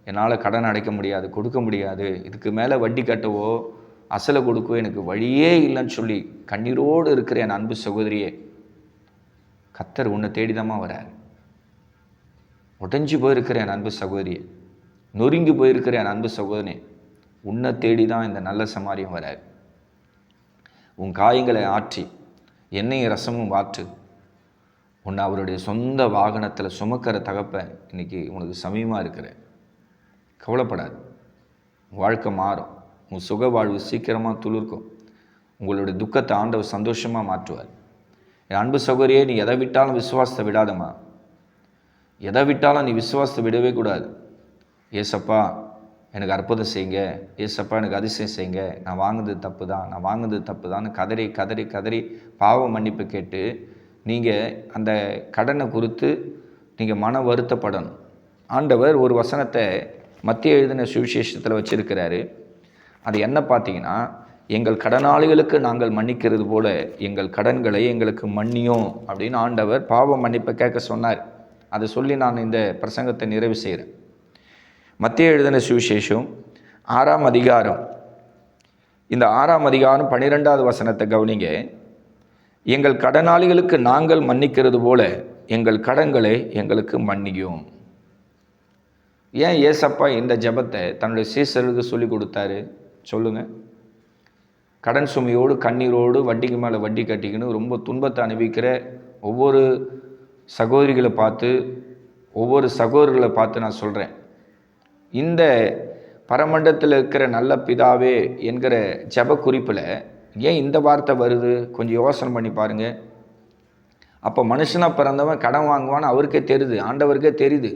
என்னால் கடன் அடைக்க முடியாது, கொடுக்க முடியாது, இதுக்கு மேலே வட்டி கட்டவோ அசலை கொடுக்கவோ எனக்கு வழியே இல்லைன்னு சொல்லி கண்ணீரோடு இருக்கிற என் அன்பு சகோதரியே, கர்த்தர் உன்னை தேடிதாம்மா வரார். உடைஞ்சு போயிருக்கிற என் அன்பு சகோதரியே, நொறுங்கி போயிருக்கிற என் அன்பு சகோதரனே, உன்னை தேடி தான் இந்த நல்ல சமாரியம் வரார். உன் காயங்களை ஆற்றி எண்ணெயும் ரசமும் வாற்று. உன்னை அவருடைய சொந்த வாகனத்தில் சுமக்கிற தகப்பன் இன்றைக்கி உனக்கு சமயமாக இருக்கிற. கவலைப்படாது, வாழ்க்கை மாறும். உங்கள் சுக வாழ்வு சீக்கிரமாக துளிர்க்கும். உங்களுடைய துக்கத்தை ஆண்டவர் சந்தோஷமாக மாற்றுவார். என் அன்பு சகோதரியே, நீ எதை விட்டாலும் விசுவாசத்தை விடாதம்மா. எதை விட்டாலும் நீ விசுவாசத்தை விடவே கூடாது. ஏசப்பா எனக்கு அற்புதம் செய்யுங்க, ஏசப்பா எனக்கு அதிசயம் செய்யுங்க, நான் வாங்குனது தப்பு தான், நான் வாங்குனது தப்பு தான் கதறி கதறி கதறி பாவ மன்னிப்பு கேட்டு நீங்கள் அந்த கடனை குறித்து நீங்கள் மன வருத்தப்படணும். ஆண்டவர் ஒரு வசனத்தை மத்திய எழுதின சுவிசேஷத்தில் வச்சுருக்கிறாரு. அது என்ன பார்த்தீங்கன்னா, எங்கள் கடனாளிகளுக்கு நாங்கள் மன்னிக்கிறது போல எங்கள் கடன்களை எங்களுக்கு மன்னியும் அப்படின்னு ஆண்டவர் பாவ மன்னிப்பை கேட்க சொன்னார். அதை சொல்லி நான் இந்த பிரசங்கத்தை நிறைவு செய்கிறேன். மத்திய எழுதின சுவிசேஷம் 6ஆம் அதிகாரம், இந்த 6ஆம் அதிகாரம் 12வது வசனத்தை கவனிங்க. எங்கள் கடனாளிகளுக்கு நாங்கள் மன்னிக்கிறது போல எங்கள் கடன்களை எங்களுக்கு மன்னியும். ஏன் ஏசப்பா இந்த ஜெபத்தை தன்னுடைய சீசருக்கு சொல்லி கொடுத்தாரு சொல்லுங்கள்? கடன் சுமையோடு கண்ணீரோடு வட்டிக்கு மேலே வட்டி கட்டிக்கணும் ரொம்ப துன்பத்தை அனுபவிக்கிற ஒவ்வொரு சகோதரிகளை பார்த்து, ஒவ்வொரு சகோதரர்களை பார்த்து நான் சொல்கிறேன், இந்த பரமண்டத்தில் இருக்கிற நல்ல பிதாவே என்கிற ஜெப குறிப்பில் ஏன் இந்த வார்த்தை வருது? கொஞ்சம் யோசனை பண்ணி பாருங்கள். அப்போ மனுஷனாக பிறந்தவன் கடன் வாங்குவான்னு அவருக்கே தெரியுது, ஆண்டவருக்கே தெரியுது.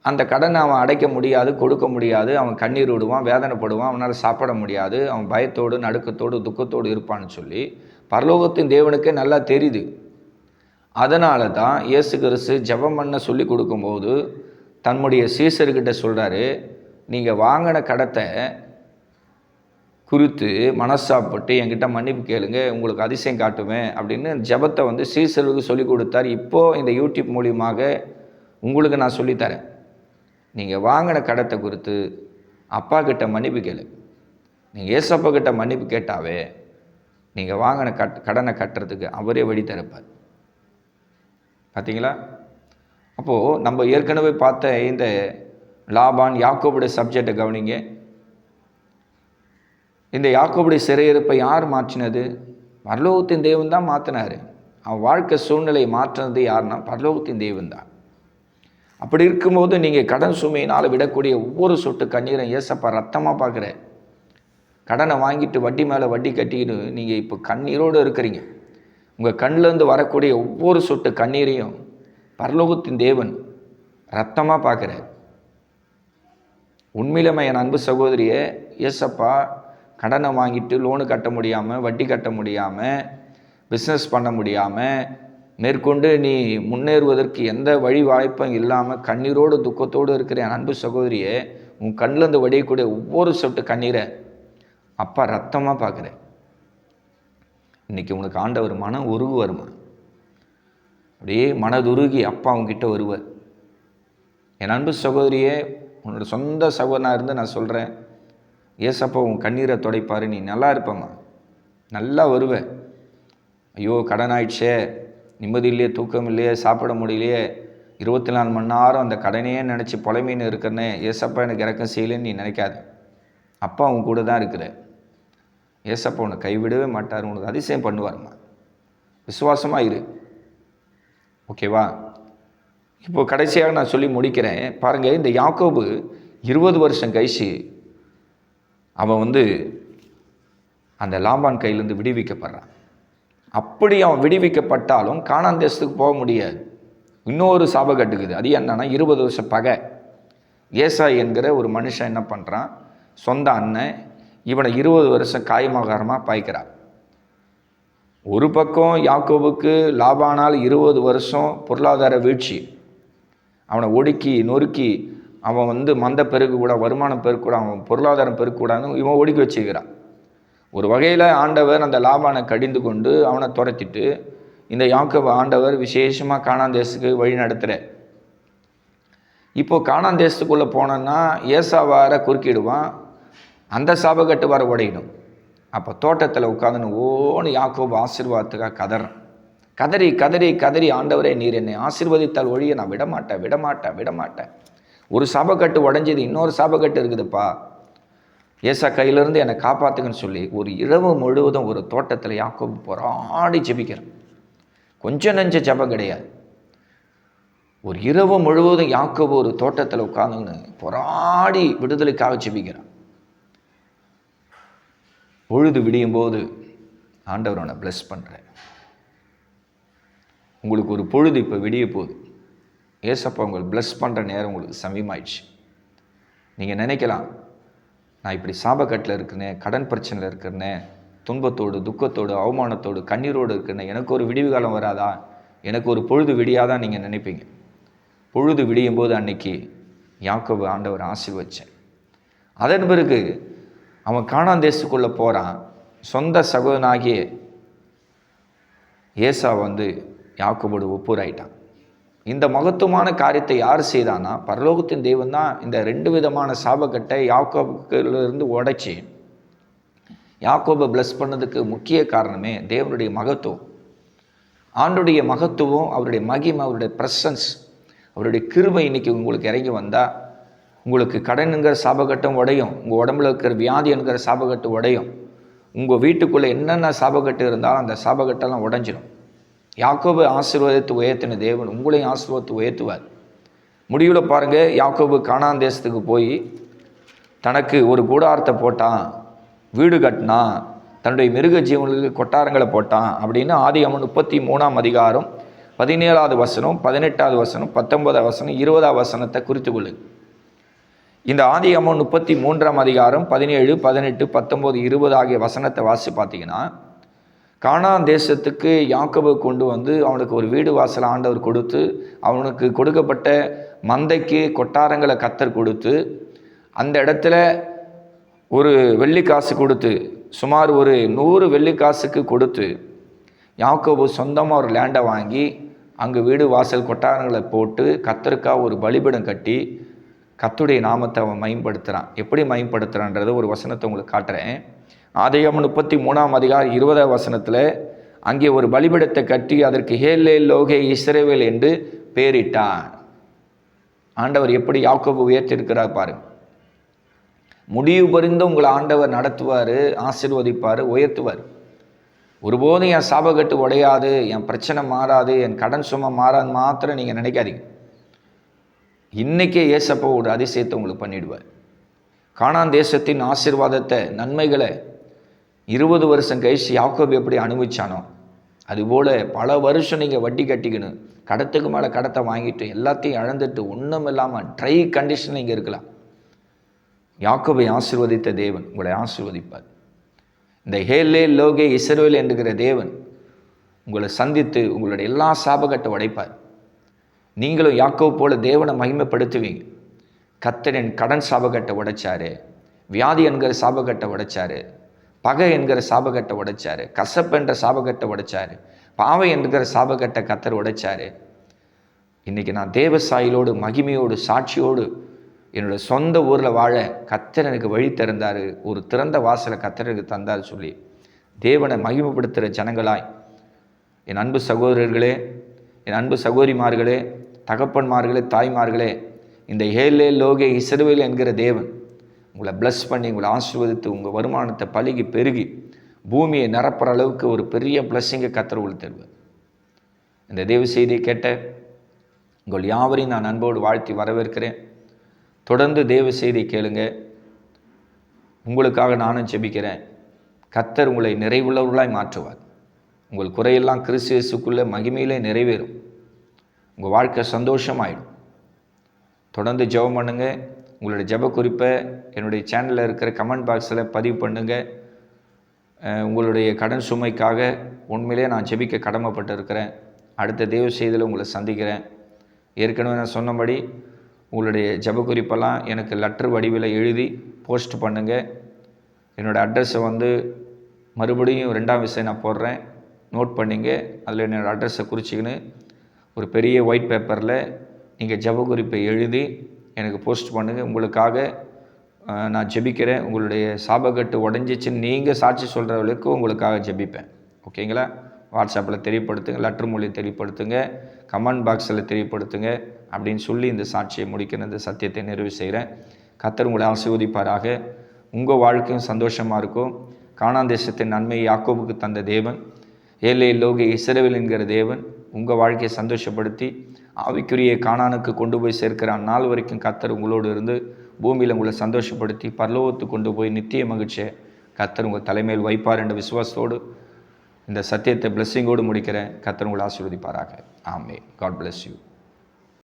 அந்த கடனை அவன் அடைக்க முடியாது, கொடுக்க முடியாது. அவன் கண்ணீர் விடுவான், வேதனைப்படுவான், அவனால் சாப்பிட முடியாது, அவன் பயத்தோடு நடுக்கத்தோடு துக்கத்தோடு இருப்பான்னு சொல்லி பரலோகத்தின் தேவனுக்கே நல்லா தெரியுது. அதனால தான் இயேசு கிறிஸ்து ஜெபம் பண்ண சொல்லி கொடுக்கும்போது தன்னுடைய சீசர்கிட்ட சொல்கிறாரு, நீங்கள் வாங்கின கடத்தை குறித்து மனசாப்பட்டு என்கிட்ட மன்னிப்பு கேளுங்க, உங்களுக்கு அதிசயம் காட்டுவேன் அப்படின்னு ஜெபத்தை வந்து சீசருக்கு சொல்லி கொடுத்தார். இப்போது இந்த யூடியூப் மூலியமாக உங்களுக்கு நான் சொல்லித்தரேன். நீங்கள் வாங்கின கடத்தை குறித்து அப்பா கிட்ட மன்னிப்பு கேளு. நீங்கள் ஏசப்பா கிட்ட மன்னிப்பு கேட்டாவே நீங்கள் வாங்கின கடனை கட்டுறதுக்கு அவரே வழி திறப்பார். பார்த்தீங்களா? அப்போது நம்ம ஏற்கனவே பார்த்த இந்த லாபான் யாக்கோபுடைய சப்ஜெக்டை கவனிங்க. இந்த யாக்கோபுடைய சிறையிருப்பை யார் மாற்றினது? பரலோகத்தின் தேவன் தான் மாற்றினார். அவன் வாழ்க்கை சூழ்நிலையை மாற்றினது யாருன்னா பரலோகத்தின் தேவன் தான். அப்படி இருக்கும்போது நீங்கள் கடன் சுமையினால் விடக்கூடிய ஒவ்வொரு சொட்டு கண்ணீரும் ஏசப்பா ரத்தமாக பார்க்குற. கடனை வாங்கிட்டு வட்டி மேலே வட்டி கட்டிக்கிட்டு நீங்கள் இப்போ கண்ணீரோடு இருக்கிறீங்க. உங்கள் கண்ணிலேருந்து வரக்கூடிய ஒவ்வொரு சொட்டு கண்ணீரையும் பரலோகத்தின் தேவன் ரத்தமாக பார்க்குற. உண்மையிலுமே என் அன்பு சகோதரியே, ஏசப்பா கடனை வாங்கிட்டு லோனு கட்ட முடியாமல், வட்டி கட்ட முடியாமல், பிஸ்னஸ் பண்ண முடியாமல், மேற்கொண்டு நீ முன்னேறுவதற்கு எந்த வழி வாய்ப்பும் இல்லாமல் கண்ணீரோடு துக்கத்தோடு இருக்கிற என் அன்பு சகோதரியே, உன் கண்ணிலேருந்து வடியக்கூடிய ஒவ்வொரு சொட்டு கண்ணீரை அப்பா ரத்தமாக பார்க்குற. இன்றைக்கி உனக்கு ஆண்டவர் மனம் உருகு வருமா? அப்படியே மனதுருகி அப்பா உங்ககிட்ட வருவார். என் அன்பு சகோதரியே, உன்னோட சொந்த சகோதரனாக இருந்து நான் சொல்கிறேன், ஏசப்பா உன் கண்ணீரை துடைப்பார், நீ நல்லா இருப்பம்மா, நல்லா வருவேன். ஐயோ கடன் ஆயிடுச்சே, நிம்மதி இல்லையே, தூக்கம் இல்லையே, சாப்பிட முடியலையே, 24 மணி நேரம் அந்த கடனையே நினச்சி புலமைன்னு இருக்கிறனே, ஏசப்பா எனக்கு இறக்கம் செய்யலைன்னு நீ நினைக்காத. அப்பா உன் கூட தான் இருக்கிற. ஏசப்பா உன்னை கைவிடவே மாட்டார், உனக்கு அதிசயம் பண்ணுவார்மா. விசுவாசமாக இரு. ஓகேவா? இப்போ கடைசியாக நான் சொல்லி முடிக்கிறேன் பாருங்கள். இந்த யாக்கோபு 20 வருஷம் கழிச்சு அவன் வந்து அந்த லாபான் கையிலேருந்து விடுவிக்கப்படுறான். அப்படி அவன் விடுவிக்கப்பட்டாலும் கானான் தேசத்துக்கு போக முடியாது. இன்னொரு சாபம் கட்டுக்குது. அது என்னன்னா 20 வருஷம் பகை. ஏசாய் என்கிற ஒரு மனுஷன் என்ன பண்ணுறான், சொந்த அண்ணன் இவனை 20 வருஷம் காயமாகாரமாக பாய்க்கிறான். ஒரு பக்கம் யாக்கோபுக்கு லாபானால் 20 வருஷம் பொருளாதார வீழ்ச்சி, அவனை ஒடுக்கி நொறுக்கி அவன் வந்து மந்த பெருக்க கூட, வருமானம் பெருக்க கூட, அவன் பொருளாதாரம் பெருக்க கூடாதுன்னு இவன் ஒடுக்கி வச்சுக்கிறான். ஒரு வகையில் ஆண்டவர் அந்த லாபானை கடிந்து கொண்டு அவனை துரத்திட்டு இந்த யாக்கோபு ஆண்டவர் விசேஷமாக கானான் தேசத்துக்கு வழி நடத்துகிற. இப்போது கானான் தேசத்துக்குள்ளே போனோன்னா ஏசாவார குறுக்கிடுவான், அந்த சாபக்கட்டு வர உடையிடும். அப்போ தோட்டத்தில் உட்காந்துன்னு ஓன்னு யாக்கோபு ஆசீர்வாதத்துக்காக கதறான். கதறி கதறி கதறி, ஆண்டவரே நீர் என்னை ஆசீர்வதித்தால் ஒழிய நான் விடமாட்டேன். ஒரு சாபக்கட்டு உடைஞ்சது, இன்னொரு சாபக்கட்டு இருக்குதுப்பா. ஏசா கையிலேருந்து என்னை காப்பாற்றுங்கன்னு சொல்லி ஒரு இரவு முழுவதும் ஒரு தோட்டத்தில் யாக்கோபு போராடி ஜெபிக்கிறான். கொஞ்சம் நெஞ்ச ஜெபம் கிடையாது. ஒரு இரவு முழுவதும் யாக்கோபு ஒரு தோட்டத்தில் உட்கார்ந்துன்னு போராடி விடுதலைக்காக ஜெபிக்கிறான். பொழுது விடியும் போது ஆண்டவர் அவனை பிளஸ் பண்ணுறார். உங்களுக்கு ஒரு பொழுது இப்போ விடிய போகுது. ஏசப்பா உங்களுக்கு பிளஸ் பண்ணுற நேரம் உங்களுக்கு சமயமாயிடுச்சு. நீங்கள் நினைக்கலாம், நான் இப்படி சாபக்கட்டில் இருக்கிறேன், கடன் பிரச்சனையில் இருக்கிறேன், துன்பத்தோடு துக்கத்தோடு அவமானத்தோடு கண்ணீரோடு இருக்கிறேன், எனக்கு ஒரு விடிவு காலம் வராதா, எனக்கு ஒரு பொழுது விடியாதான் நீங்கள் நினைப்பீங்க. பொழுது விடியும் போது அன்னைக்கு யாக்கோபு ஆண்டவர் ஆசீர்வதிச்சார். அதன் பிறகு அவன் கானான் தேசத்துக்குள்ளே போகிறான். சொந்த சகோதரனாகிய ஏசா யாக்கோபோடு ஒப்புராயிட்டான். இந்த மகத்துவமான காரியத்தை யார் செய்தானா? பரலோகத்தின் தெய்வம் தான் இந்த 2 விதமான சாபக்கட்டை யாக்கோபுக்கிலிருந்து உடைச்சி யாக்கோபை பிளஸ் பண்ணதுக்கு முக்கிய காரணமே தேவனுடைய மகத்துவம். ஆண்டுடைய மகத்துவம், அவருடைய மகிமை, அவருடைய பிரசன்ஸ், அவருடைய கிருபை இன்னைக்கு உங்களுக்கு இறங்கி வந்தால் உங்களுக்கு கடனுங்கிற சாபக்கட்டம் உடையும், உங்கள் உடம்புல இருக்கிற வியாதி என்கிற சாபக்கட்டு உடையும், உங்கள் வீட்டுக்குள்ளே என்னென்ன சாபக்கட்டு இருந்தாலும் அந்த சாபக்கட்டெல்லாம் உடைஞ்சிடும். யாக்கோபு ஆசீர்வாதத்தை உயர்த்தின தேவன் உங்களையும் ஆசீர்வாதத்தை உயர்த்துவார். முடிவில் பாருங்கள், யாக்கோபு கானான் தேசத்துக்கு போய் தனக்கு ஒரு கூடாரத்தை போட்டான், வீடு கட்டினான், தன்னுடைய மிருக ஜீவனுக்கு கொட்டாரங்களை போட்டான் அப்படின்னு ஆதியாகமம் 33ஆம் அதிகாரம் 17வது வசனம், 18வது வசனம், 19வது வசனம், 20வது வசனத்தை குறித்து கொள்ளு. இந்த ஆதியாகமம் 33ஆம் அதிகாரம் 17, 18, 19, 20 ஆகிய வசனத்தை வாசி பார்த்தீங்கன்னா, கானான் தேசத்துக்கு யாக்கோபு கொண்டு அவனுக்கு ஒரு வீடு வாசல் ஆண்டவர் கொடுத்து, அவனுக்கு கொடுக்கப்பட்ட மந்தைக்கு கொட்டாரங்களை கர்த்தர் கொடுத்து, அந்த இடத்துல ஒரு வெள்ளிக்காசு கொடுத்து, சுமார் ஒரு 100 வெள்ளிக்காசுக்கு கொடுத்து யாக்கோபு சொந்தமாக ஒரு லேண்டை வாங்கி அங்கே வீடு வாசல் கொட்டாரங்களை போட்டு கர்த்தருக்காக ஒரு பலிபீடம் கட்டி கர்த்தருடைய நாமத்தை அவன் மயம்படுத்துகிறான். எப்படி மயம்படுத்துகிறான்றதை ஒரு வசனத்தை உங்களுக்கு காட்டுறேன். ஆதியாகமம் 33ஆம் அதிகாரம் 20வது வசனத்தில் அங்கே ஒரு பலிபீடத்தை கட்டி அதற்கு ஹேலே லோகே இஸ்ரவேல் என்று பேரிட்டான். ஆண்டவர் எப்படி யாக்கோபு உயர்த்திருக்கிறார் பாருங்க. முடிவு பரிந்து உங்களை ஆண்டவர் நடத்துவார், ஆசீர்வதிப்பார், உயர்த்துவார். ஒருபோதும் என் சாபக்கட்டு உடையாது, என் பிரச்சனை மாறாது, என் கடன் சுமை மாறாது மாத்திரம் நீங்கள் நினைக்காதீங்க. இன்றைக்கே ஏசப்பா ஒரு அதிசயத்தை உங்களுக்கு பண்ணிடுவார். கானான் தேசத்தின் ஆசீர்வாதத்தை, நன்மைகளை 20 வருஷம் கழிச்சு யாக்கோபு எப்படி அனுபவிச்சானோ அதுபோல் பல வருஷம் நீங்கள் வட்டி கட்டிக்கணும், கடத்துக்கு மேலே கடத்தை வாங்கிட்டு எல்லாத்தையும் இழந்துட்டு ஒன்றும் இல்லாமல் ட்ரை கண்டிஷனில் இங்கே இருக்கலாம். யாக்கோபை ஆசீர்வதித்த தேவன் உங்களை ஆசீர்வதிப்பார். இந்த ஹேலே லோகே இஸ்ரவேல் என்கிற தேவன் உங்களை சந்தித்து உங்களுடைய எல்லா சாபக்கட்டை உடைப்பார். நீங்களும் யாக்கோபு போல தேவனை மகிமைப்படுத்துவீங்க. கர்த்தரின் கடன் சாபக்கட்டை உடைச்சாரு, வியாதி என்கிற சாபக்கட்டை உடைச்சாரு, பகை என்கிற சாபக்கட்டை உடைச்சாரு, கசப்பு என்ற சாபக்கட்டை உடைச்சாரு, பாவை என்கிற சாபக்கட்டை கர்த்தர் உடைச்சாரு. இன்றைக்கி நான் தேவசாயிலோடு மகிமையோடு சாட்சியோடு என்னோடய சொந்த ஊரில் வாழ கர்த்தர் எனக்கு வழி திறந்தார், ஒரு திறந்த வாசலை கர்த்தருக்கு தந்தார் சொல்லி தேவனை மகிமைப்படுத்துகிற ஜனங்களாய் என் அன்பு சகோதரர்களே, என் அன்பு சகோதரிமார்களே, தகப்பன்மார்களே, தாய்மார்களே, இந்த ஹேலே லோகே இஸ்ரவேல் என்கிற தேவன் உங்களை பிளஸ் பண்ணி உங்களை ஆசீர்வதித்து உங்கள் வருமானத்தை பலுகி பெருகி பூமியை நிரப்புற அளவுக்கு ஒரு பெரிய பிளஸ்ஸிங்கை கர்த்தர் உங்களுக்கு தருவார். இந்த தேவ செய்தியை கேட்ட உங்கள் யாவரையும் நான் அன்போடு வாழ்த்தி வரவேற்கிறேன். தொடர்ந்து தேவ செய்தி கேளுங்க. உங்களுக்காக நானும் ஜெபிக்கிறேன். கர்த்தர் உங்களை நிறைவுள்ளவர்களாய் மாற்றுவார். உங்கள் குறையெல்லாம் கிறிஸ்து இயேசுக்குள்ளே மகிமையிலே நிறைவேறும். உங்கள் வாழ்க்கை சந்தோஷமாயிடும். தொடர்ந்து ஜெபம் பண்ணுங்க. உங்களுடைய ஜெப குறிப்பை என்னுடைய சேனலில் இருக்கிற கமெண்ட் பாக்ஸில் பதிவு பண்ணுங்கள். உங்களுடைய கடன் சுமைக்காக உண்மையிலே நான் ஜெபிக்க கடமைப்பட்டு இருக்கிறேன். அடுத்த தேவ செய்தியில் உங்களை சந்திக்கிறேன். ஏற்கனவே நான் சொன்னபடி உங்களுடைய ஜெப குறிப்பெல்லாம் எனக்கு லெட்டர் வடிவில் எழுதி போஸ்ட் பண்ணுங்கள். என்னோடய அட்ரஸை மறுபடியும் 2ஆம் விஷயம் நான் போடுறேன், நோட் பண்ணிங்க. அதில் என்னோடய அட்ரஸை குறிச்சிக்கின்னு ஒரு பெரிய ஒயிட் பேப்பரில் நீங்கள் ஜெப குறிப்பை எழுதி எனக்கு போஸ்ட் பண்ணுங்கள். உங்களுக்காக நான் ஜெபிக்கிறேன். உங்களுடைய சாபக்கட்டு உடஞ்சிச்சின்னு நீங்கள் சாட்சி சொல்கிறவர்களுக்கு உங்களுக்காக ஜெபிப்பேன். ஓகேங்களா? வாட்ஸ்அப்பில் தெரியப்படுத்துங்க, லெட்டர் மூலியம் தெரியப்படுத்துங்க, கமெண்ட் பாக்ஸில் தெரியப்படுத்துங்க அப்படின்னு சொல்லி இந்த சாட்சியை முடிக்கிற இந்த சத்தியத்தை நிறைவு செய்கிறேன். கர்த்தர் உங்களை ஆசீர்வதிப்பாராக. உங்கள் வாழ்க்கையும் சந்தோஷமாக இருக்கும். கானான் தேசத்தின் நன்மையை யாக்கோபுக்கு தந்த தேவன், ஏலே லோகே இஸ்ரவேல் என்கிற தேவன் உங்கள் வாழ்க்கையை சந்தோஷப்படுத்தி ஆவிக்குரிய கானானுக்கு கொண்டு போய் சேர்க்கிற நாள் வரைக்கும் கர்த்தர் உங்களோடு இருந்து பூமியில் உங்களை சந்தோஷப்படுத்தி பரலோகத்துக்கு கொண்டு போய் நித்திய மகிழ்ச்சியை கர்த்தர் உங்கள் தலைமையில் வைப்பார் என்ற விசுவாசத்தோடு இந்த சத்தியத்தை பிளெஸ்ஸிங்கோடு முடிக்கிறேன். கர்த்தர் உங்களை ஆசீர்வதிப்பாராக. ஆமென். God bless you.